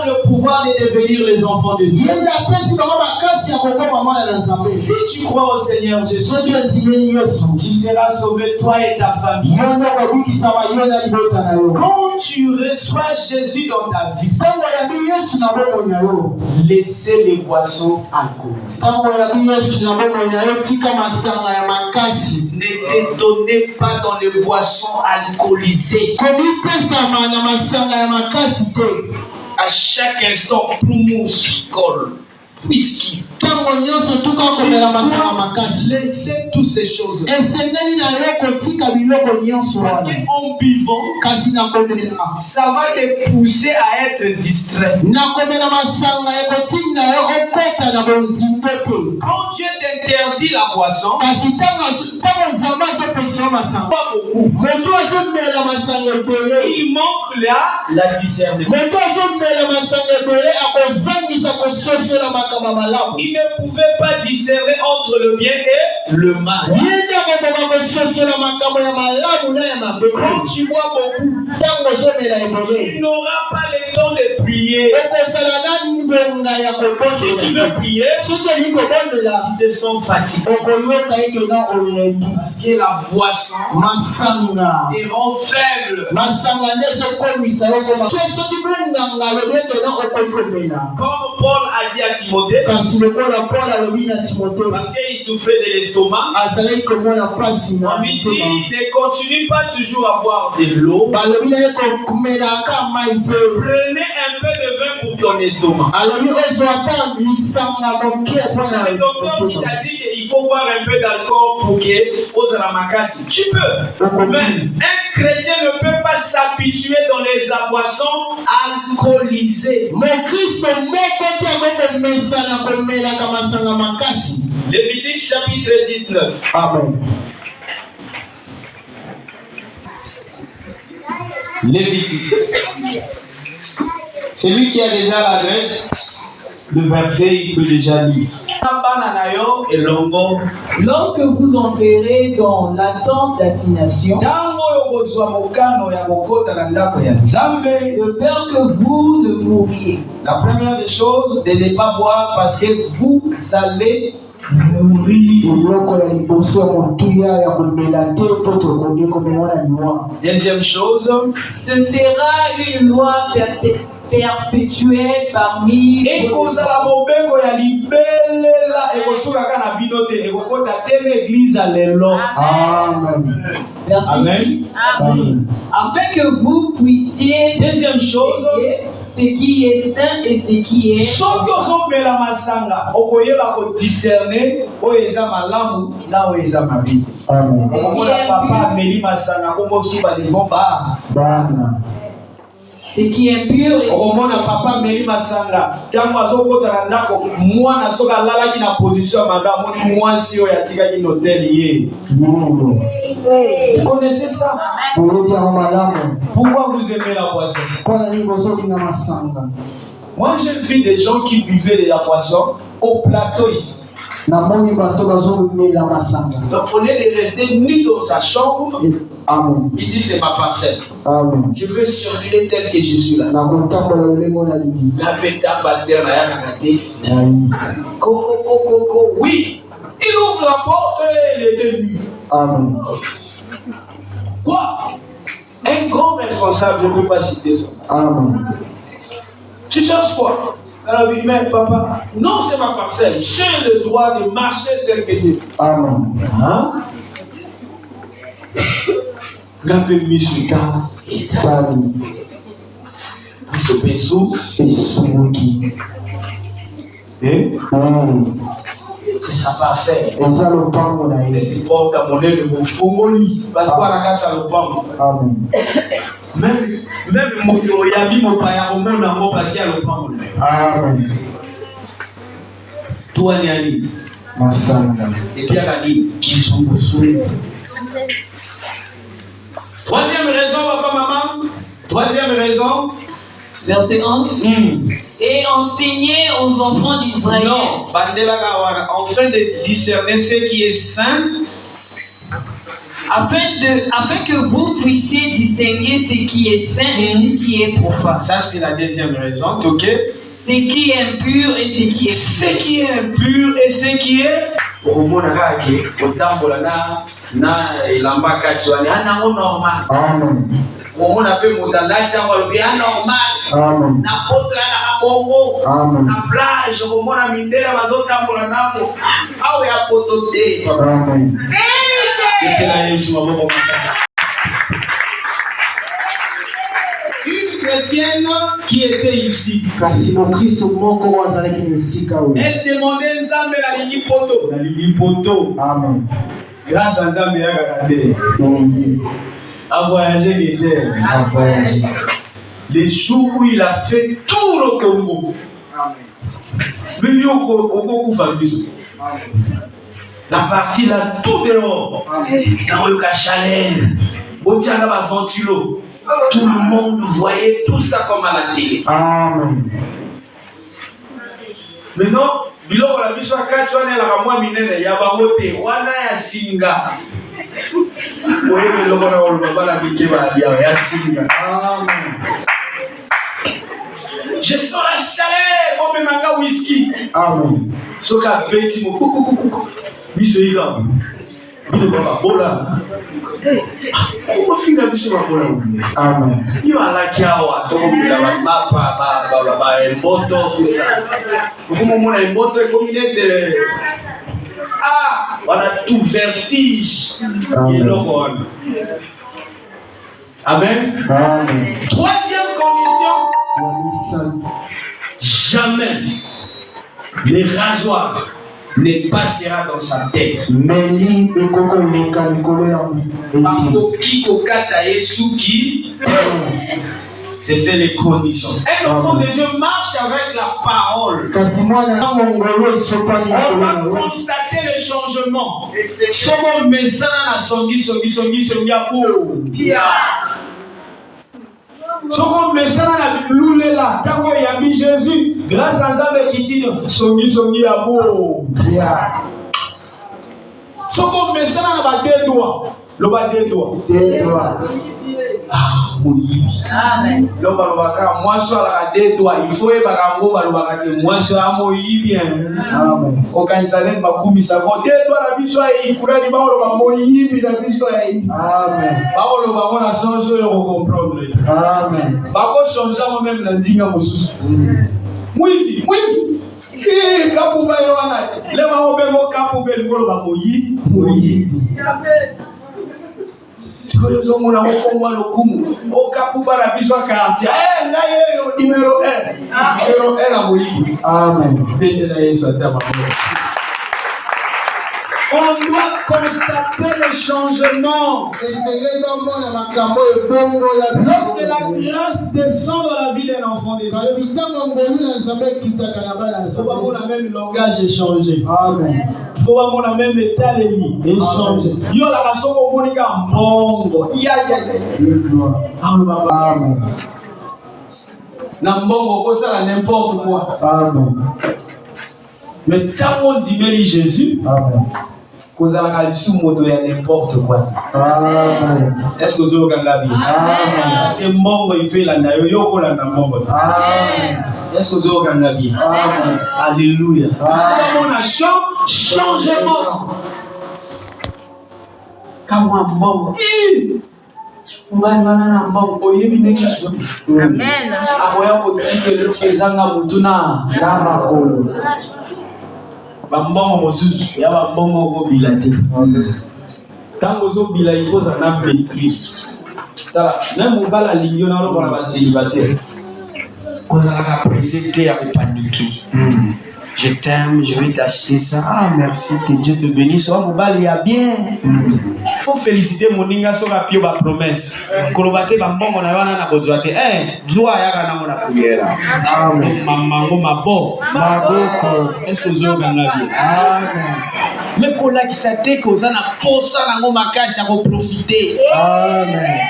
[SPEAKER 3] le pouvoir de devenir les enfants de Dieu. Si tu crois au Seigneur Jésus, tu seras sauvé, toi et ta famille. Quand tu reçois Jésus dans ta vie, laissez les boissons alcoolisées. Ne te donnez pas dans les boissons alcoolisées. À chaque instant, Plumousse, Col, whisky. Laissez toutes ces choses. Parce qu'en buvant, ça va te pousser à être distrait. Quand Dieu t'interdit la boisson, pas beaucoup. Il manque là la discernement. Il ne pouvait pas discerner entre le bien et le mal. Quand tu bois beaucoup, tu n'auras pas le temps de prier. Si tu veux prier, tu te sens fatigué. Parce que la boisson te rend faible. Comme Paul a dit à Timothée, parce qu'il souffrait de l'estomac, on lui dit ne continue pas toujours à boire de l'eau. Prenez un peu de vin pour ton estomac. C'est le docteur qui t'a dit qu'il faut boire un peu d'alcool pour que aux alamakasi. Tu peux. Mais un chrétien ne peut pas s'habituer dans les boissons alcoolisées. Lévitique chapitre 19.
[SPEAKER 2] Amen.
[SPEAKER 3] Lévitique. Celui qui a déjà l'adresse, le verset, il peut déjà lire.
[SPEAKER 5] Lorsque vous entrerez dans la tente d'assignation, de peur que vous ne mouriez.
[SPEAKER 3] La première des choses, de ne pas boire parce que vous allez mourir. Deuxième chose,
[SPEAKER 5] ce sera une loi perpétuelle parmi vos enfants. Verset 10. Afin que vous puissiez
[SPEAKER 3] deuxième chose,
[SPEAKER 5] ce qui est saint et ce qui est
[SPEAKER 3] discerner
[SPEAKER 5] ce qui est pur et
[SPEAKER 3] papa Meli Masanga tango azokota ndako mwana soka lalaki na position manda moni mwasi oyo atikaki n'hôtel ye. Vous connaissez ça? Pourquoi vous aimez la boisson? Moi j'ai vu des gens qui buvaient de la boisson au plateau ici. Donc on est de rester nu dans sa chambre.
[SPEAKER 2] Amen.
[SPEAKER 3] Il dit c'est ma parcelle.
[SPEAKER 2] Amen.
[SPEAKER 3] Je veux circuler tel que je suis là. Oui. Il ouvre la porte et il est devenu.
[SPEAKER 2] Amen.
[SPEAKER 3] Quoi? Un grand responsable, je ne peux pas citer ça.
[SPEAKER 2] Amen.
[SPEAKER 3] Tu cherches quoi? Alors oui, mais papa, non, c'est ma parcelle. J'ai le droit de marcher tel que Dieu.
[SPEAKER 2] Amen.
[SPEAKER 3] Hein? Gabé Misuka et Tani. Ce Pessou et Souki. C'est sa parcelle.
[SPEAKER 2] Et ça le pango na
[SPEAKER 3] il porte à mon nez de mon fongoli. Parce qu'on a quatre à le pango.
[SPEAKER 2] Amen.
[SPEAKER 3] Même mon yabi mon paya au monde en parce qu'il y a le pango.
[SPEAKER 2] Amen.
[SPEAKER 3] Toi Niani.
[SPEAKER 2] Masanga.
[SPEAKER 3] Et puis il y a dit qu'ils sont au sol. Troisième raison, papa, maman. Troisième raison.
[SPEAKER 5] Verset 11. Et enseigner aux enfants d'Israël.
[SPEAKER 3] Non, afin de discerner ce qui est saint.
[SPEAKER 5] Afin que vous puissiez distinguer ce qui est saint et ce qui est profane.
[SPEAKER 3] Ça, c'est la deuxième raison, ok?
[SPEAKER 5] Ce qui est impur et ce qui est
[SPEAKER 3] ce qui est impur et ce qui est normal.
[SPEAKER 2] Amen.
[SPEAKER 3] On appelle Moutalachi normal.
[SPEAKER 2] Amen.
[SPEAKER 3] Na poto ya Congo.
[SPEAKER 2] Amen.
[SPEAKER 3] Na plage on a mindera bazotambola nako. Awe ya poto te.
[SPEAKER 2] Amen.
[SPEAKER 3] Une chrétienne qui était ici.
[SPEAKER 2] Kasi mon Christ mongo wazalaki misika oyo.
[SPEAKER 3] Elle demandait Nzambe na lingi poto. Na lingi poto.
[SPEAKER 2] Amen.
[SPEAKER 3] Grâce à Nzambe ya kakate. A voyager l'Éther.
[SPEAKER 2] A voyager.
[SPEAKER 3] Les jours où il a fait tout le Congo. Mais il y a la partie là, tout dehors. Dans le chaleur. Tout le monde voyait tout ça comme à la télé.
[SPEAKER 2] Amen.
[SPEAKER 3] Maintenant, il y a la mission à 4 ans, il y a un singa. Je sens la chaleur, on me manga whisky.
[SPEAKER 2] Amen.
[SPEAKER 3] Soka beti mo kuku. Biso yiga. Biso baba bola. Comment finga biso bola?
[SPEAKER 2] Amen.
[SPEAKER 3] Yo alaki awa to bila mapa ba emboto tout ça. Comment mon emboto est communauté. Ah, on a tout vertige.
[SPEAKER 2] Amen.
[SPEAKER 3] Amen.
[SPEAKER 2] Amen.
[SPEAKER 3] Troisième condition. Jamais les rasoirs ne passera dans sa tête.
[SPEAKER 2] Meli ekoko leka likolo ya
[SPEAKER 3] Makoki kokata Yesu qui. C'est ça les conditions. Un enfant de Dieu marche avec la parole. On va constater le changement. Somo mesana na songi abo. Somo mesana na lulela tango yambi Jésus. Grâce à Nzambe kitino songi abo. Somo mesana na ba deux doigts. Le ba deux doigts. Ah, oui.
[SPEAKER 5] Amen.
[SPEAKER 3] Moi, je la il faut que moi, je suis bien.
[SPEAKER 2] Amen.
[SPEAKER 3] Amen. On doit constater le changement. Lorsque la grâce descend dans la vie d'un enfant de Dieu, il faut avoir le même langage échangé. Il faut avoir le même état de vie échangé. Il y a la façon dont on dit mbongo. Amen. Na mbongo, ça n'importe quoi.
[SPEAKER 2] Amen.
[SPEAKER 3] Mais tant qu'on dit Jésus, vous allez n'importe quoi.
[SPEAKER 2] Amen.
[SPEAKER 3] Est-ce que vous avez la vie? Parce que mbongo il fait la nayo yoko la mbongo.
[SPEAKER 2] Amen.
[SPEAKER 3] Est-ce que vous avez la vie?
[SPEAKER 2] Amen.
[SPEAKER 3] Alléluia. On a changement. Comme un mbongo.
[SPEAKER 5] Amen.
[SPEAKER 3] Amoya kotike ezanga mutuna
[SPEAKER 2] na makolo.
[SPEAKER 3] Bambongo mosusu ya bambongo ko bilate. Tango zo bila il faut en maîtrise. Tala même mobala lingio na ro para célibataire. Kozala précédé ya paniquer. Je t'aime, je vais t'acheter ça. Ah merci, que Dieu te bénisse. Oh mobala il y a bien. Il faut féliciter mon ninga sur la pio ba promesse. Kolobate bambongo na wana na kozwate. Joie ya kana mona prière.
[SPEAKER 2] Amen.
[SPEAKER 3] Mamango mabo.
[SPEAKER 2] Maboko.
[SPEAKER 3] Est-ce que vous avez la vie?
[SPEAKER 2] Amen.
[SPEAKER 3] Mais pour la qui s'attaque aux ana posa na ngo makasi à profiter.
[SPEAKER 2] Amen.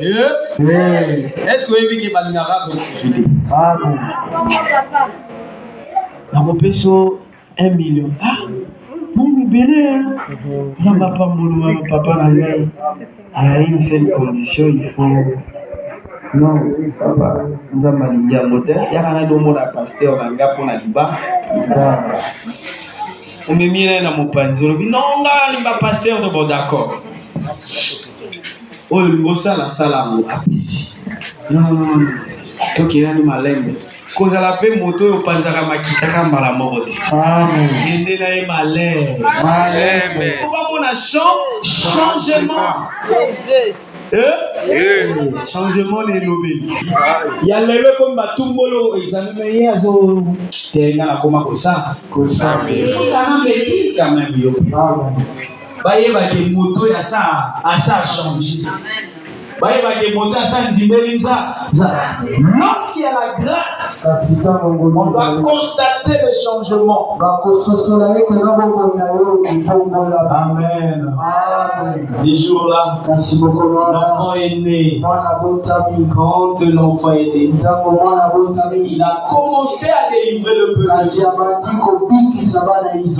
[SPEAKER 3] Est-ce que vous avez vu que Balinara a Nakopeso 1 million. Ah, mon bébé, ça va pas mon papa n'a à une seule condition, il faut. Non, papa, nous avons dit à moteur, il y a un homme à pasteur, on a un gars pour la liba. On me mis là dans mon panier, non, on va pasteur, bon d'accord. Oh, le ça la salle à apprécie. Non, donc il y a une malène. Quand elle a fait moto, on pense à ma kitaka malamorote. Amen. Il y a une malène. Amen. On a changement. Changement des nommés. Il y a levé comme Batumbolo, ils ont mis à zo. C'est un comme ça. Ça n'a l'église quand même. Baye ba ke moto ya ça changé. Baye ba ke moto ya ça nzimelinza. Lorsqu'il y a la grâce, on va constater le changement. Amen. Les jours là, l'enfant est né. Quand l'enfant est né, il a commencé à délivrer le peuple.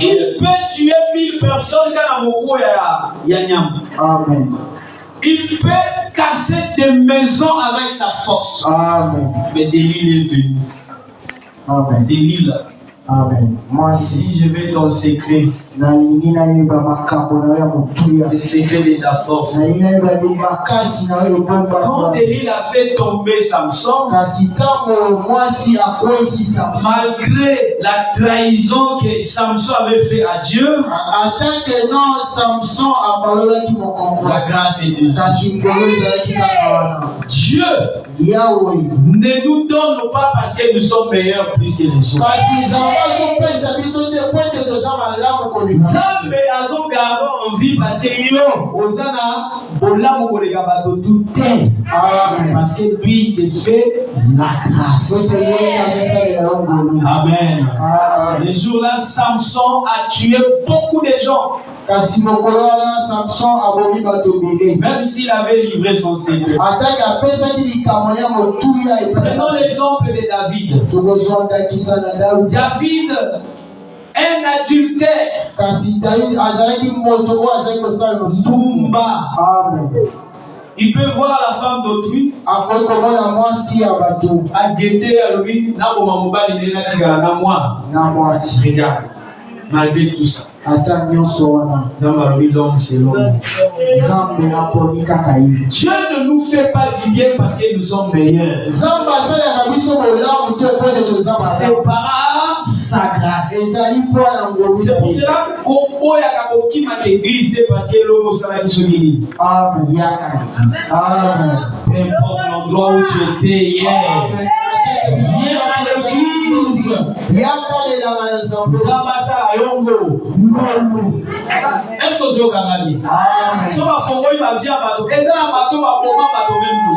[SPEAKER 3] Il peut tuer 1000 personnes dans beaucoup ya nyam.
[SPEAKER 2] Amen.
[SPEAKER 3] Il peut casser des maisons avec sa force. Amen. Mais Délil est venu.
[SPEAKER 2] Amen.
[SPEAKER 3] Délil.
[SPEAKER 2] Amen. Moi
[SPEAKER 3] si je vais ton secret. Le secret de ta force. Quand Délil a fait tomber Samson, malgré la trahison que Samson avait fait à Dieu, la grâce est de Dieu. Ne nous donne pas parce que nous sommes meilleurs plus que les autres. Zambe azogaba envie parce que yo ozana bolamu kolega bato tout est parce que lui te fait la grâce. Amen. Les jours-là, Samson a tué beaucoup de gens. Même s'il avait livré son secret. Prenons l'exemple de David. David, un adultère. Il peut voir la femme d'autrui. A guetter à lui. Regarde. Malgré tout ça. L'homme c'est l'homme. Dieu ne nous fait pas du bien parce que nous sommes meilleurs. C'est par sa grâce. C'est pour cela qu'on a l'église parce que l'homme s'est dit Amen. Peu importe l'endroit où tu étais hier. Viens à l'église. Est-ce que vous avez si on va faire ma vie à bateau, et ça, la bateau va pour bateau même pour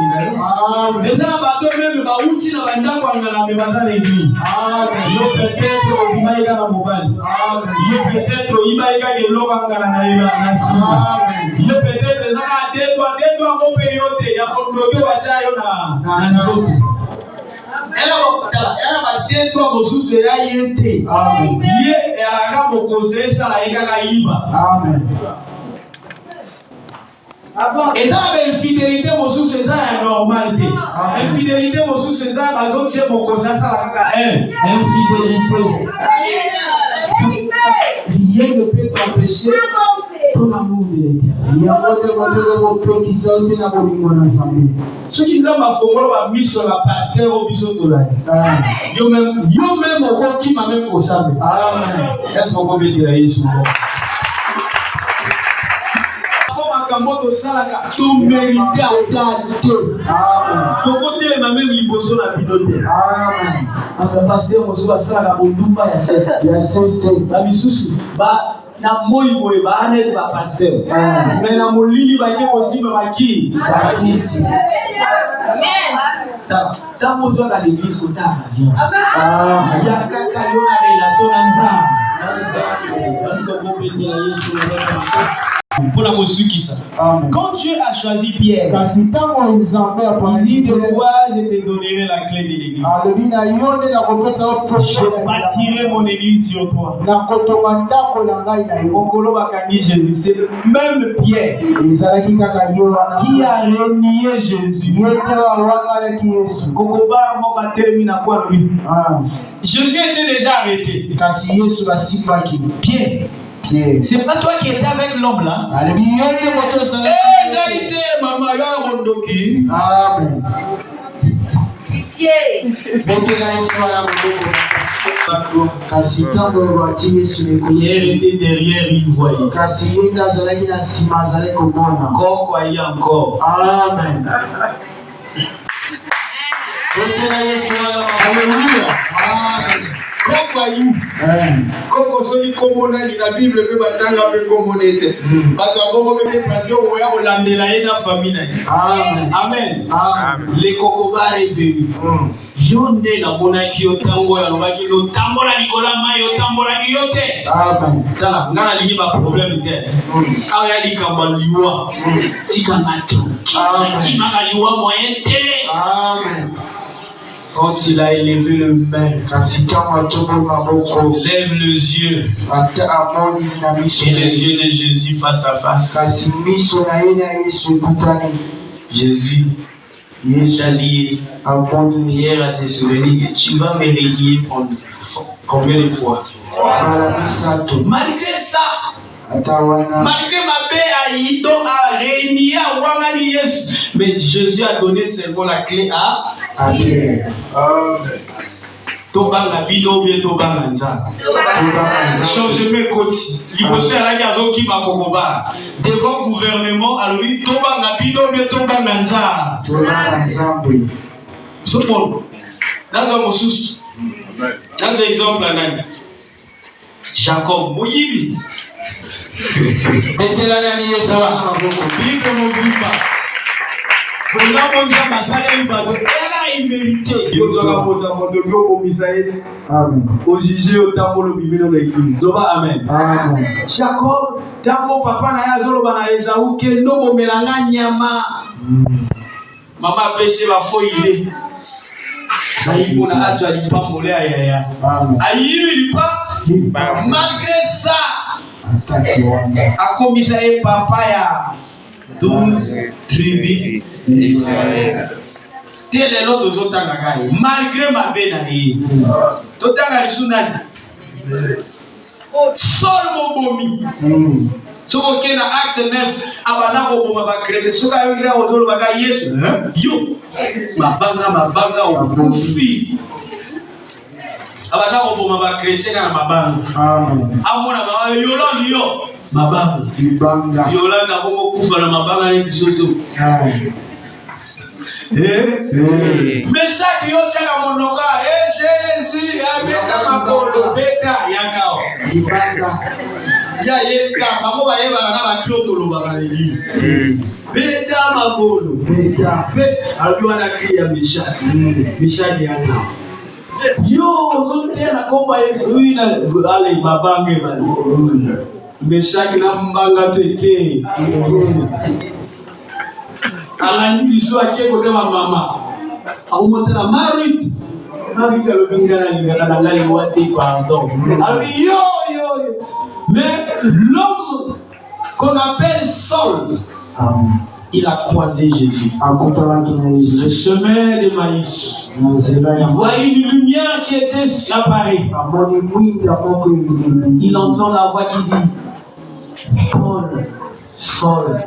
[SPEAKER 3] les. Et ça, la bateau même va outil dans la dame quand on a besoin l'église. Il peut-être au Imaïga na mobile. Il peut-être au Imaïga de l'Oga na il peut-être ça des doigts mon période il y a pour bloquer wachayo na njoku. Elle a des doigts au sous de la yété. Amen. Yé et à la gamme au conseil ça la yéga. Amen. Et ça, infidélité, mon sous César est normalité. Infidélité, mon sous César, par exemple, c'est mon conseil, ça la infidélité. Rien ne peut t'empêcher ton amour de l'Éternel. Ceux qui nous ont mis sur la pasteur au biseau de l'année. Yo même au corps qui m'a même posé. Est-ce qu'on peut dire Jésus? Moto salaka to mérité à tante. Pour côté la même liboso la bidote. Amen. Pasteur mosuba sala bondumba ya sesa. Ya sesa. La misusu ba na moi boy ba ane ba pasteur. Mais na molili ba ke possible ba ki. Ba kisi. Amen. Ta moto à l'église ko ta avion. Ya kaka yo na relation nza. Parce que vous pouvez dire Yesu. Pour la qui ça.
[SPEAKER 2] Amen.
[SPEAKER 3] Quand Dieu a choisi Pierre,
[SPEAKER 2] Kasi ntango nzambe
[SPEAKER 3] il dit de
[SPEAKER 2] aponaki
[SPEAKER 3] toi, je te donnerai la clé de l'église.
[SPEAKER 2] alobi na yo nde nakopesa yo
[SPEAKER 3] Je
[SPEAKER 2] prochaine
[SPEAKER 3] bâtirai mon église sur toi.
[SPEAKER 2] nakotonga ndako na ngai na yo
[SPEAKER 3] Mokolo bakandi Jésus, c'est même Pierre
[SPEAKER 2] ezalaki kaka ye wana
[SPEAKER 3] qui a renié Jésus.
[SPEAKER 2] ye nde awangalaki yesu
[SPEAKER 3] Kokoba moko atelemi na kwa lui.
[SPEAKER 2] Ah.
[SPEAKER 3] Jésus était déjà arrêté.
[SPEAKER 2] kasi yesu asimbaki
[SPEAKER 3] Pierre,
[SPEAKER 2] Pierre
[SPEAKER 3] c'est pas toi qui étais avec l'homme là.
[SPEAKER 2] alobi yo nde moto
[SPEAKER 3] Eh,
[SPEAKER 2] osalaki
[SPEAKER 3] Gaïté, maman, ya rondoki.
[SPEAKER 2] amen
[SPEAKER 5] Pitié.
[SPEAKER 2] betela yesu wana moboko kasi ntango bati yesu
[SPEAKER 3] Pierre
[SPEAKER 2] lekoli
[SPEAKER 3] était derrière, il voyait.
[SPEAKER 2] kasi ye nde azalaki na nsima azali komona
[SPEAKER 3] Encore croyait encore.
[SPEAKER 2] amen betela yesu wana
[SPEAKER 3] Alléluia.
[SPEAKER 2] amen
[SPEAKER 3] Encore croyait.
[SPEAKER 6] Koko soki komona ni na Bible pe batanga pe komona ete. Bato abongo pe parce que oya kolandela ye na famille na ye.
[SPEAKER 2] amen
[SPEAKER 3] Amen.
[SPEAKER 2] amen
[SPEAKER 3] Les cocobars est venu. Yo nde namonaki yo ntango oyo alobaki no tambola likolo ya mai otambolaaki yo te.
[SPEAKER 2] amen
[SPEAKER 3] Tala nga nalingi baproblème te. Awa ya likambo ya liwa tikanga toki nakimaka liwa moyen te.
[SPEAKER 2] amen
[SPEAKER 3] Quand il a élevé le main,
[SPEAKER 2] kasi ntango atobo maboko
[SPEAKER 3] lève les yeux
[SPEAKER 2] ate amoni na miso
[SPEAKER 3] et
[SPEAKER 2] na
[SPEAKER 3] les
[SPEAKER 2] ye
[SPEAKER 3] yeux de Jésus face à face.
[SPEAKER 2] kasi miso na ye na yesu ekutani
[SPEAKER 3] Jésus
[SPEAKER 2] yesu
[SPEAKER 3] t'a dit
[SPEAKER 2] amoni
[SPEAKER 3] hier à ses souvenirs que tu vas me régner combien de fois.
[SPEAKER 2] mala misato
[SPEAKER 3] Malgré ça,
[SPEAKER 2] ata wana
[SPEAKER 3] malgré ma paix à Ito, à régner à Wangani Yesu, mais Jésus a donné seulement la clé à
[SPEAKER 2] abie
[SPEAKER 3] Tobanga Bino ou bien Tobanga Nza. Changement koti. Liboso ya laki azoki makokoba. Devant gouvernement, alors Tobanga Bino ou bien Tobanga Nza.
[SPEAKER 2] tolanda nzambe
[SPEAKER 3] Sopon. Dans un mosus. Dans un exemple, Jacob Moyibi.
[SPEAKER 2] betela nani yesu wana maboko
[SPEAKER 3] Bible ne vit pas. Pour la mondiale, ma salaire, elle a une vérité.
[SPEAKER 6] Yo toka poza moto yo komisa ete.
[SPEAKER 2] amen
[SPEAKER 3] Au juger au tableau bibino de l'église. Amen.
[SPEAKER 2] amen
[SPEAKER 3] Jacob, tango papa na ya zolo bana Esaú ke no melanga nyama. Mama pese ba foile. Sayi kuna atu alipambole ayaya.
[SPEAKER 2] amen
[SPEAKER 3] Ayi lipa. Malgré ça,
[SPEAKER 2] ataki wana
[SPEAKER 3] a commissaire papa ya 12 tribus d'Israël. Tel est l'autre zotanga kai. Malgré ma benani. Totanga lisunani. Sol mobomi. Soko ke na acte 9 abana ko boma ba chrétien soka yo ya ozolo baka Yesu yo mabanga okufi abana ko boma ba chrétien na mabanga
[SPEAKER 2] amen
[SPEAKER 3] amona ba yolandi yo mabanga
[SPEAKER 2] libanga
[SPEAKER 3] yolanda ko kufa na mabanga ni bisozo mais chaque yo tshaka monoka Jésus abeta makolo beta yakao
[SPEAKER 2] libanga
[SPEAKER 3] ya yeka bango bayeba na bakilo tolobaka na église beta makolo
[SPEAKER 2] beta
[SPEAKER 3] pe albi wana kri ya meshaki yana yo ozotia na komba yesu ina ale babange bani meshaki na mbanga to eke alandi biso ake kodema mama aumotela marit marit alobingana lingana na ngai wate pardon ali yo mais l'homme qu'on appelle Saul, il a croisé Jésus. Le chemin de Maïs. Il voyait une lumière qui était apparue. Il entend la voix qui dit Paul, Saul,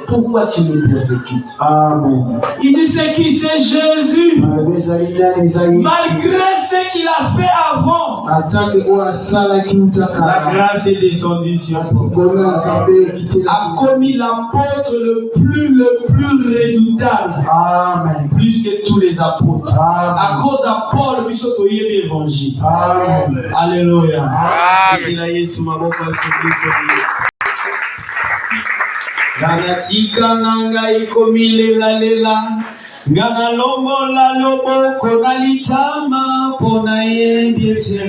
[SPEAKER 3] pourquoi tu me persécutes?
[SPEAKER 2] Amen.
[SPEAKER 3] Il dit c'est qui? C'est Jésus. Malgré ce qu'il a fait avant, la grâce est descendue sur lui. A commis l'apôtre le plus redoutable.
[SPEAKER 2] Amen.
[SPEAKER 3] Plus que tous les apôtres.
[SPEAKER 2] Amen.
[SPEAKER 3] À cause de Paul, il faut l'évangile.
[SPEAKER 2] Amen.
[SPEAKER 3] Alléluia.
[SPEAKER 6] Amen.
[SPEAKER 3] Zanatika nanga ikomi lela
[SPEAKER 6] Ngana lomo la lomo kona litama pona yendiete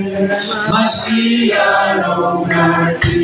[SPEAKER 6] Masia longati.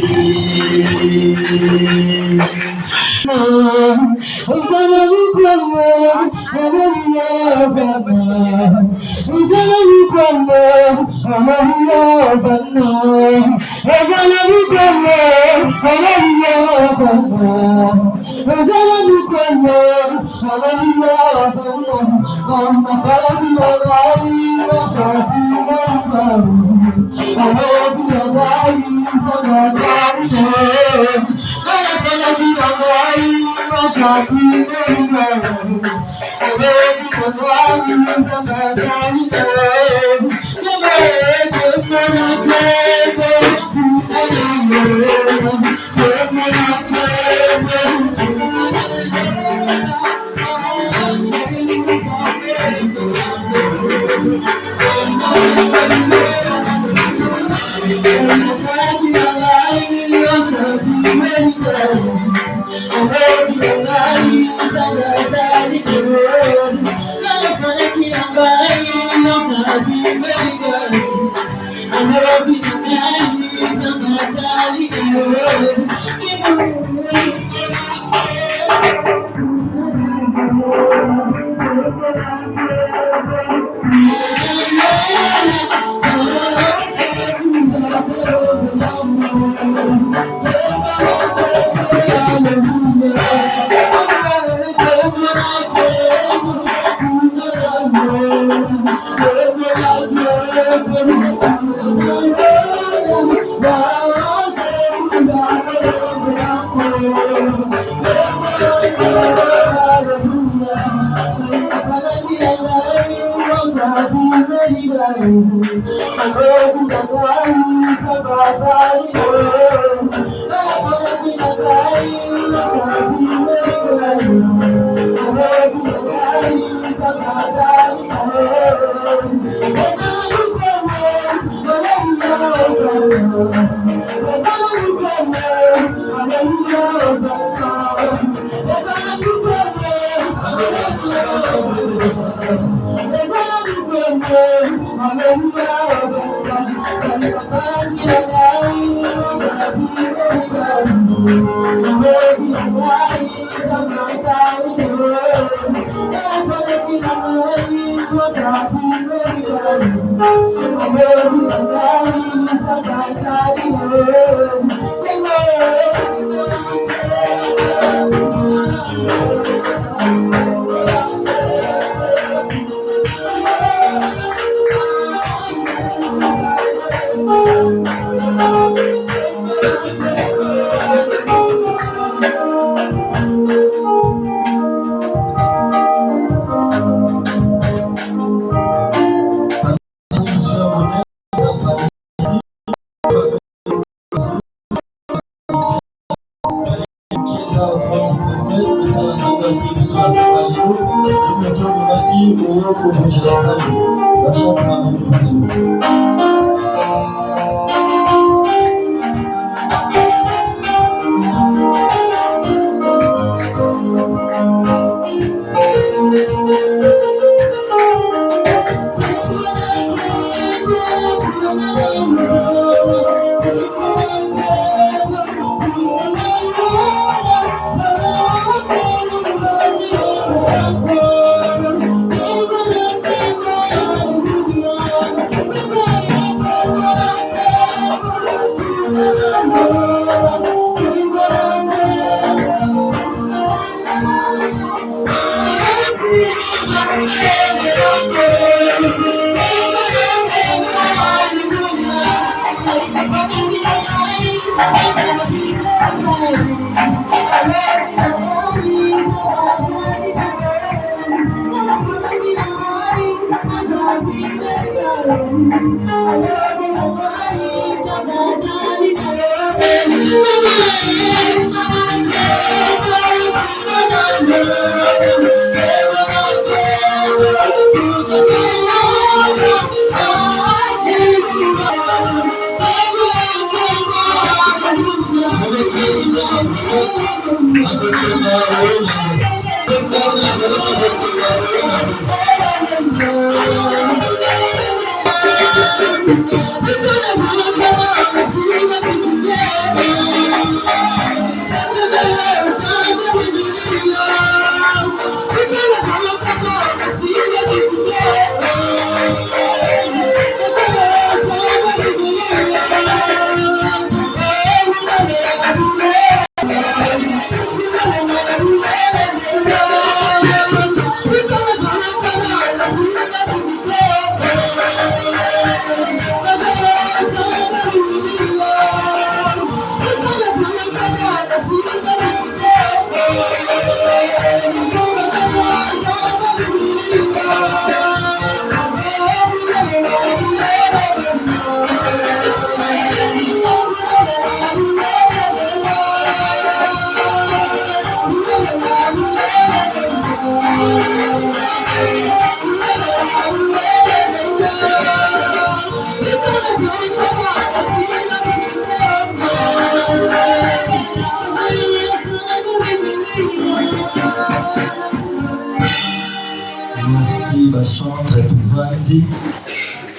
[SPEAKER 1] Merci bachantre tuvandi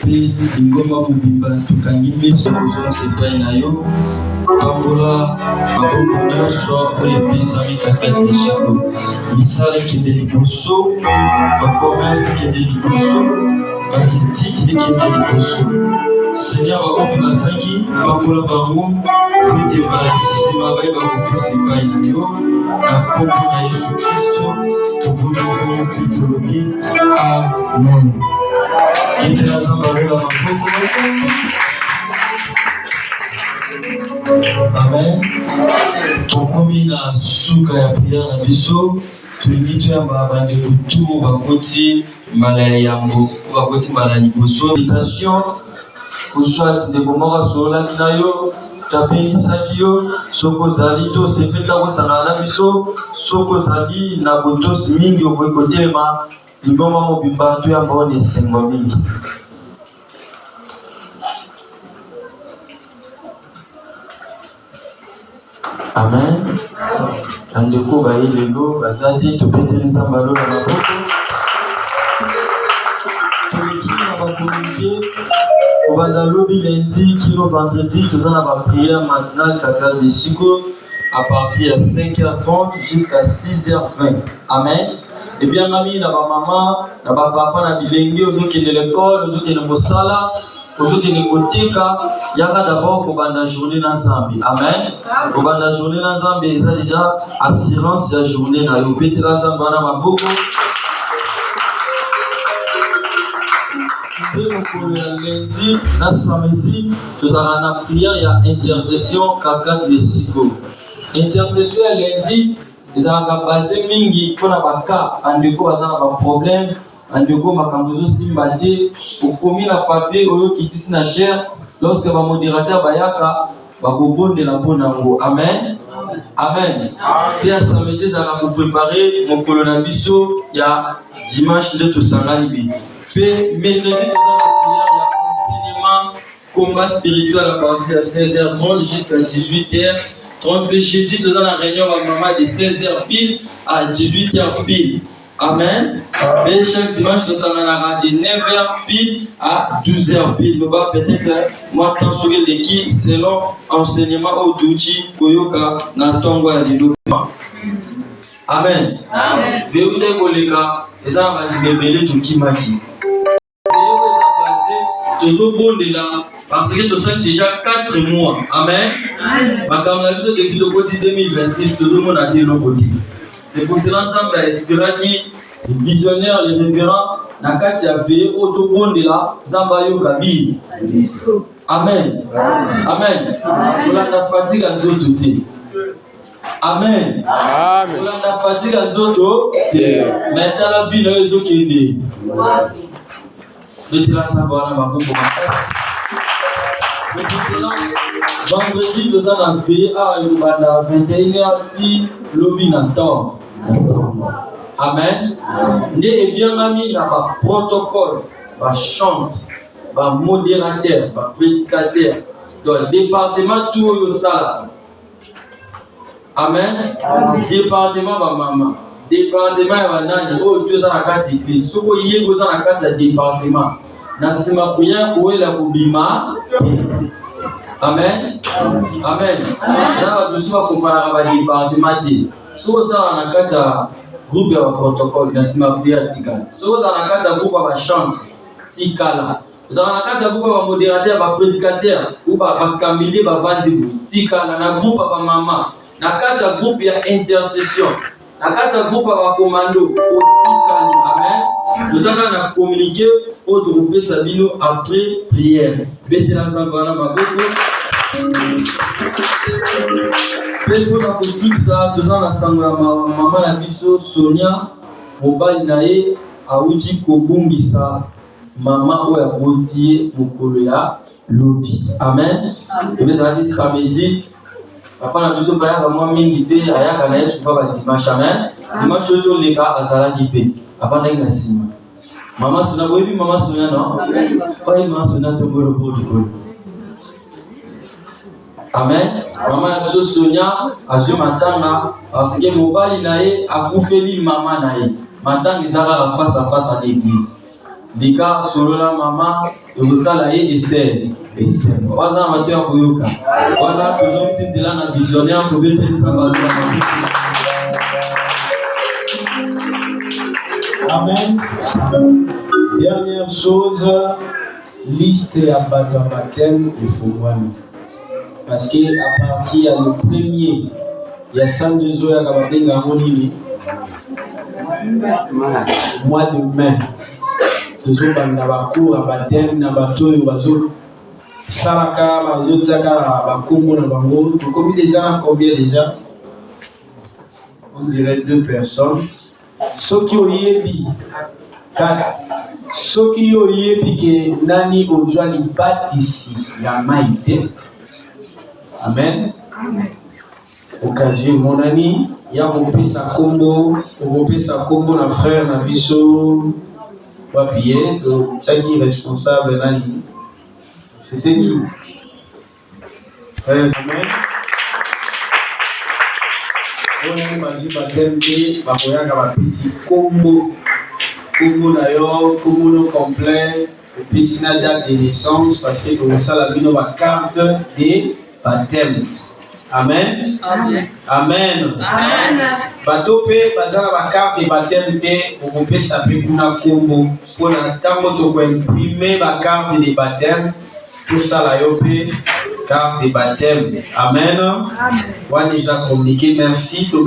[SPEAKER 1] pe ingoma mobimba tukangi miso kozonga epai na yo pambola maboko nyonso oyo epesami kati ya meshiko misala ekende liboso bakommerce ekende liboso batetike ekende liboso seigneur baoyo bazangi pambola bango po ete basima baye bakopesa epai na yo na kombo na yesu kristo toboni bongo mpe tolobi amen. Etela nzambe alola maboko. Amen. Tokomi na suka ya priere na biso tolingi toyamba bandeko tu bakoti mbala ya yambo bakoti mbala ya liboso invitation kozwati ndeko moko asololaki na yo tapenisaki yo soki ozali to osepelika kosangana na biso soki ozali na botosi mingi okoki kotelema liboma mobimba toyamba ona esengo mingi. Amen. Andeko baye lelo bazali topeteli nzambe alola maboko tolekili na bakomunike kobanda lobi lundi kino vendredi toza na bapriere matinale katral de siko à partir de 5h30 jusqu'à 6h20. Amen. Et bien nami na bamama na bapapa na bilenge ozokende l'école ozokende mosala ozokende koteka yaka d'abord kobanda journée na nzambe. Amen. Kobanda journée na nzambe eza déjà assurance ya journée na yo petela nzambe wana maboko. Pe mokolo ya lundi na samedi tozala na prière ya intercession 4 de siko. Intercession ya lundi ezalaka basé mingi mpona baka bandeko baza na baproblème bandeko makambo ezosimba te okomi na papier oyo kitisi na chair lorsque bamodérateur bayaka bakobondela mpo nango. Amen. Amen. Pe ya samedi ezalaka koprépare mokolo na biso ya dimanche nde tosangani bi pe mercredi toza na prière ya enseignement combat spirituel à partir de 16h30 jusqu'à 18h30. Le jeudi, nous avons la réunion avec maman de 16h pile à 18h pile. Amen. Et chaque dimanche, nous avons la de 9h pile à 12h pile. Nous allons peut-être moi tant sur l'équipe selon enseignement au Douchi Koyoka Natongo et développement. Amen. Amen. Veuillez kolega, les gens vont dire bébé tout qui m'a dit. Parce que nous sommes déjà 4 mois. Amen. Depuis le côté 2026, tout le monde a dit le côté. C'est pour cela ensemble à espérer que les visionnaires, les révérends, Nakati a veillé au tout bon de la Zambayo Kabi. Amen. Amen. On a la fatigue à nous tout. Amen. On a la fatigue à nous tout. Maintenant la vie n'est pas qui est vendredi, nous allons veiller à 21h lobby n'entend. Amen. Et bien, mamie, il y a un protocole, un chante, un modérateur, un prédicateur, dans le département tout au salle. Amen. Département, ma maman. département ya banani oyo toza na kati église soko ye koza na kati ya département na sima kuya koela kobima amen amen na bato so bakomparaka badépartement te soko osala na kati ya groupe ya baprotocole na sima kuya tikala soko ozala na kati ya groupe ya bachantre tikala ozala na kati ya groupe ya bamodérateur baprédicateur ou bakamilie bavandi tikala na groupe ya bamama na kati ya groupe ya intercession na kati ya groupe ya bakomando otikali amen tozaka na communiqué oyo tokopesa bino après prière betela nzambe wana maboko mpe mpona kofikisa toza na sango ya mama na biso Sonia mobali na ye awuti kobungisa mama oyo aboti ye mokolo ya lobi amen ezalaki samedi papa na biso bayaka mwa mingi mpe ayaka na ye sofa badimanche amen dimanche oyo toleka azalaki mpe avandaki na nsima mama Sonia boyebi mama Sonia no oyebi mama Sonia tongolo po likolo amen mama na biso Sonia azwi matanga parce que mobali na ye akufeli mama na ye matanga ezalaka face à face à l'église lika solola mama ekosala ye esene waza na bato ya koyoka wana tozongisitela na visionnaire tobetelisa bato ya
[SPEAKER 3] amen. Dernière chose, liste à baptême et fouane. Parce que à partir du premier, il y a 102 jours à Kabadenga Monini, mois de mai. Toujours pendant cours à baptême, na bateau et bateau. Salaka, bateau Tsaka, Bakumbo, na Bango. Tu connais déjà combien déjà? On dirait 2 personnes. Ceux qui ont yebi, ceux qui ont yebi que nani ojua ni bâtisse la maïté. Amen. Occasion mon ami, ya kopé sa combo na frère na biso papier to tchaki responsable nani. C'était qui? Amen. On maji batembe bakoyaka bapesi kombo na yo kombo no complet epesi na date de naissance parce que tokosala bino bacarte de baptême amen amen bato mpe baza na bacarte de baptême te okopesa mpe kuna kombo mpona ntango tokoimprime bacarte de baptême tosala yo mpe carte de baptême. Amen. On a déjà communiqué. Merci. Pour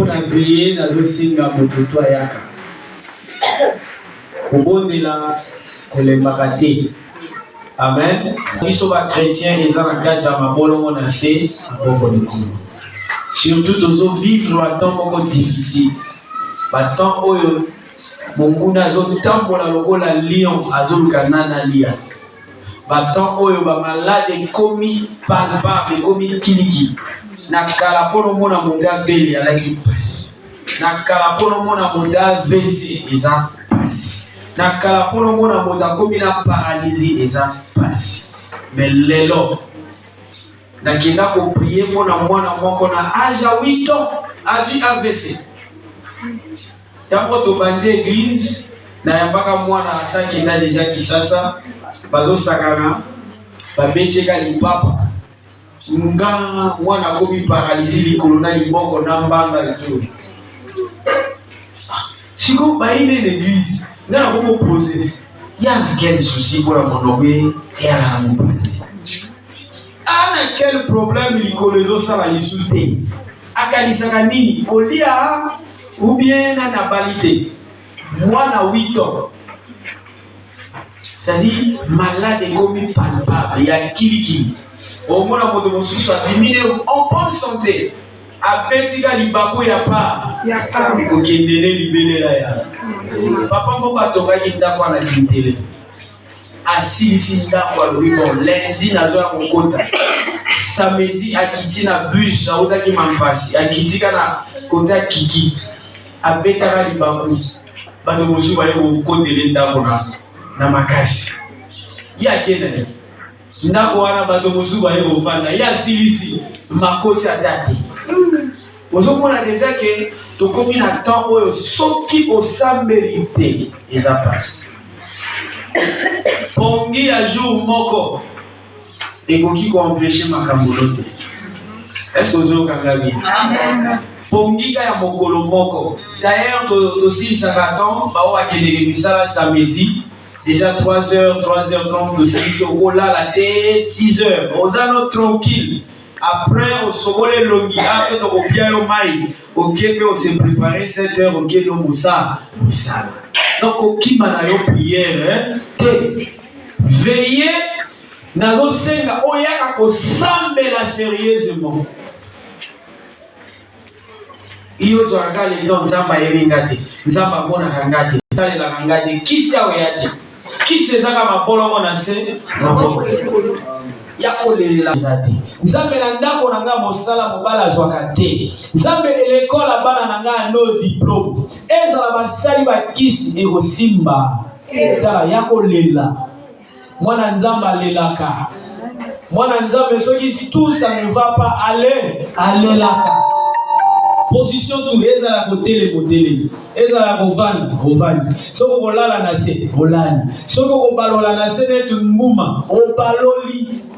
[SPEAKER 3] la veiller, dans le signe à Mototo Ayaka. Au bon de la Maraté. Amen. Ils sont chrétiens, ils ont la case à ma bonne monacée. Surtout, aux autres vivre un temps beaucoup difficile. Maintenant, Monguna azon tambola lokola lion azon kanana lia. Baton oyo ba malade komi palpable komi kiliki. Na kala pono mona monda beli alaki passe. Na kala pono mona monda VC eza passe. Na kala pono mona monda komi na paralysie eza passe. Mais lelo na kenda ko prier mona mwana moko na âge 8 ans avi AVC. Tango tobandi église na yambaka mwana asaki na deja kisasa bazo sakana babetieka lipapa nga mwana komi paralysie likolo na liboko na mbanga litu siko baine l'église nga ko poser ya na quel souci pour la monobe et à la paralysie ana quel problème likolo zo sala lisute akanisaka nini kolia ou bien na balité moi na 8 ans c'est-à-dire malade comme palpable il y a kiliki au moins na moto mosusu adimine en bonne santé a betika libako ya pa ko kendele libelela ya papa moko atongaki ndako na kitele asilisi ndako alobi lundi nazo ya kokota samedi akiti na bus autaki mampasi akitika na kota kiki abetaka libaku bato mosusu baye kokotele ndako na makasi ye akenda
[SPEAKER 6] ndako wana bato mosusu baye kovanda ya silisi makoti ya date ozomona deja ke tokomi na temps oyo soki osambeli te eza pasi pongi ya jour moko ekoki koempêche makambo te. Est-ce que ozokanga bien? Pongi ya mokolo moko d'ailleurs tosilisaka temps bao akendeke misala samedi déjà 3h30 tosilisi okolala te 6h ozano tranquille. Après, au sokole longi, après to kopia yo mai, ok pe on se préparer 7h, ok no musa. Donc okima na yo prière, te veillez nazo senga oyaka ko sambela sérieusement. Iyo to akale to nzamba yebingate, nzamba bona kangate, salela kangate, kisi aweyate. Kisi ezaka mapolo na se, mapolo. Ya kolelela zati nzambe na ndako na nga mosala mobala zwaka te nzambe elekola bana na nga no diplôme ezala basali bakisi ekosimba tala ya kolela mwana nzambe alelaka mwana nzambe soki tout ça ne va pas aller alelaka position tout ezala kotele modele ezala kovanda soko kolala na se bolani soko kobalola na se netu nguma obaloli.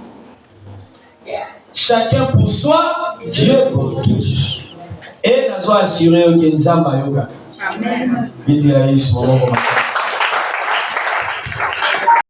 [SPEAKER 6] Chacun pour soi, Dieu pour tous. Et nous avons assuré que nous avons. Amen.